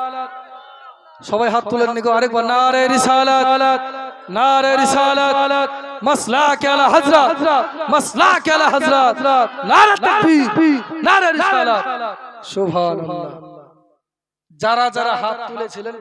সবাই হাত তুলেন নিকো, আরেকবার নারে রিসালাত, নারে রিসালাত, মাসলাক আলা হযরত, মাসলাক আলা হযরত, নারে তাকবীর, নারে রিসালাত। সুবহানাল্লাহ। যারা যারা হাত তুলেছিলেন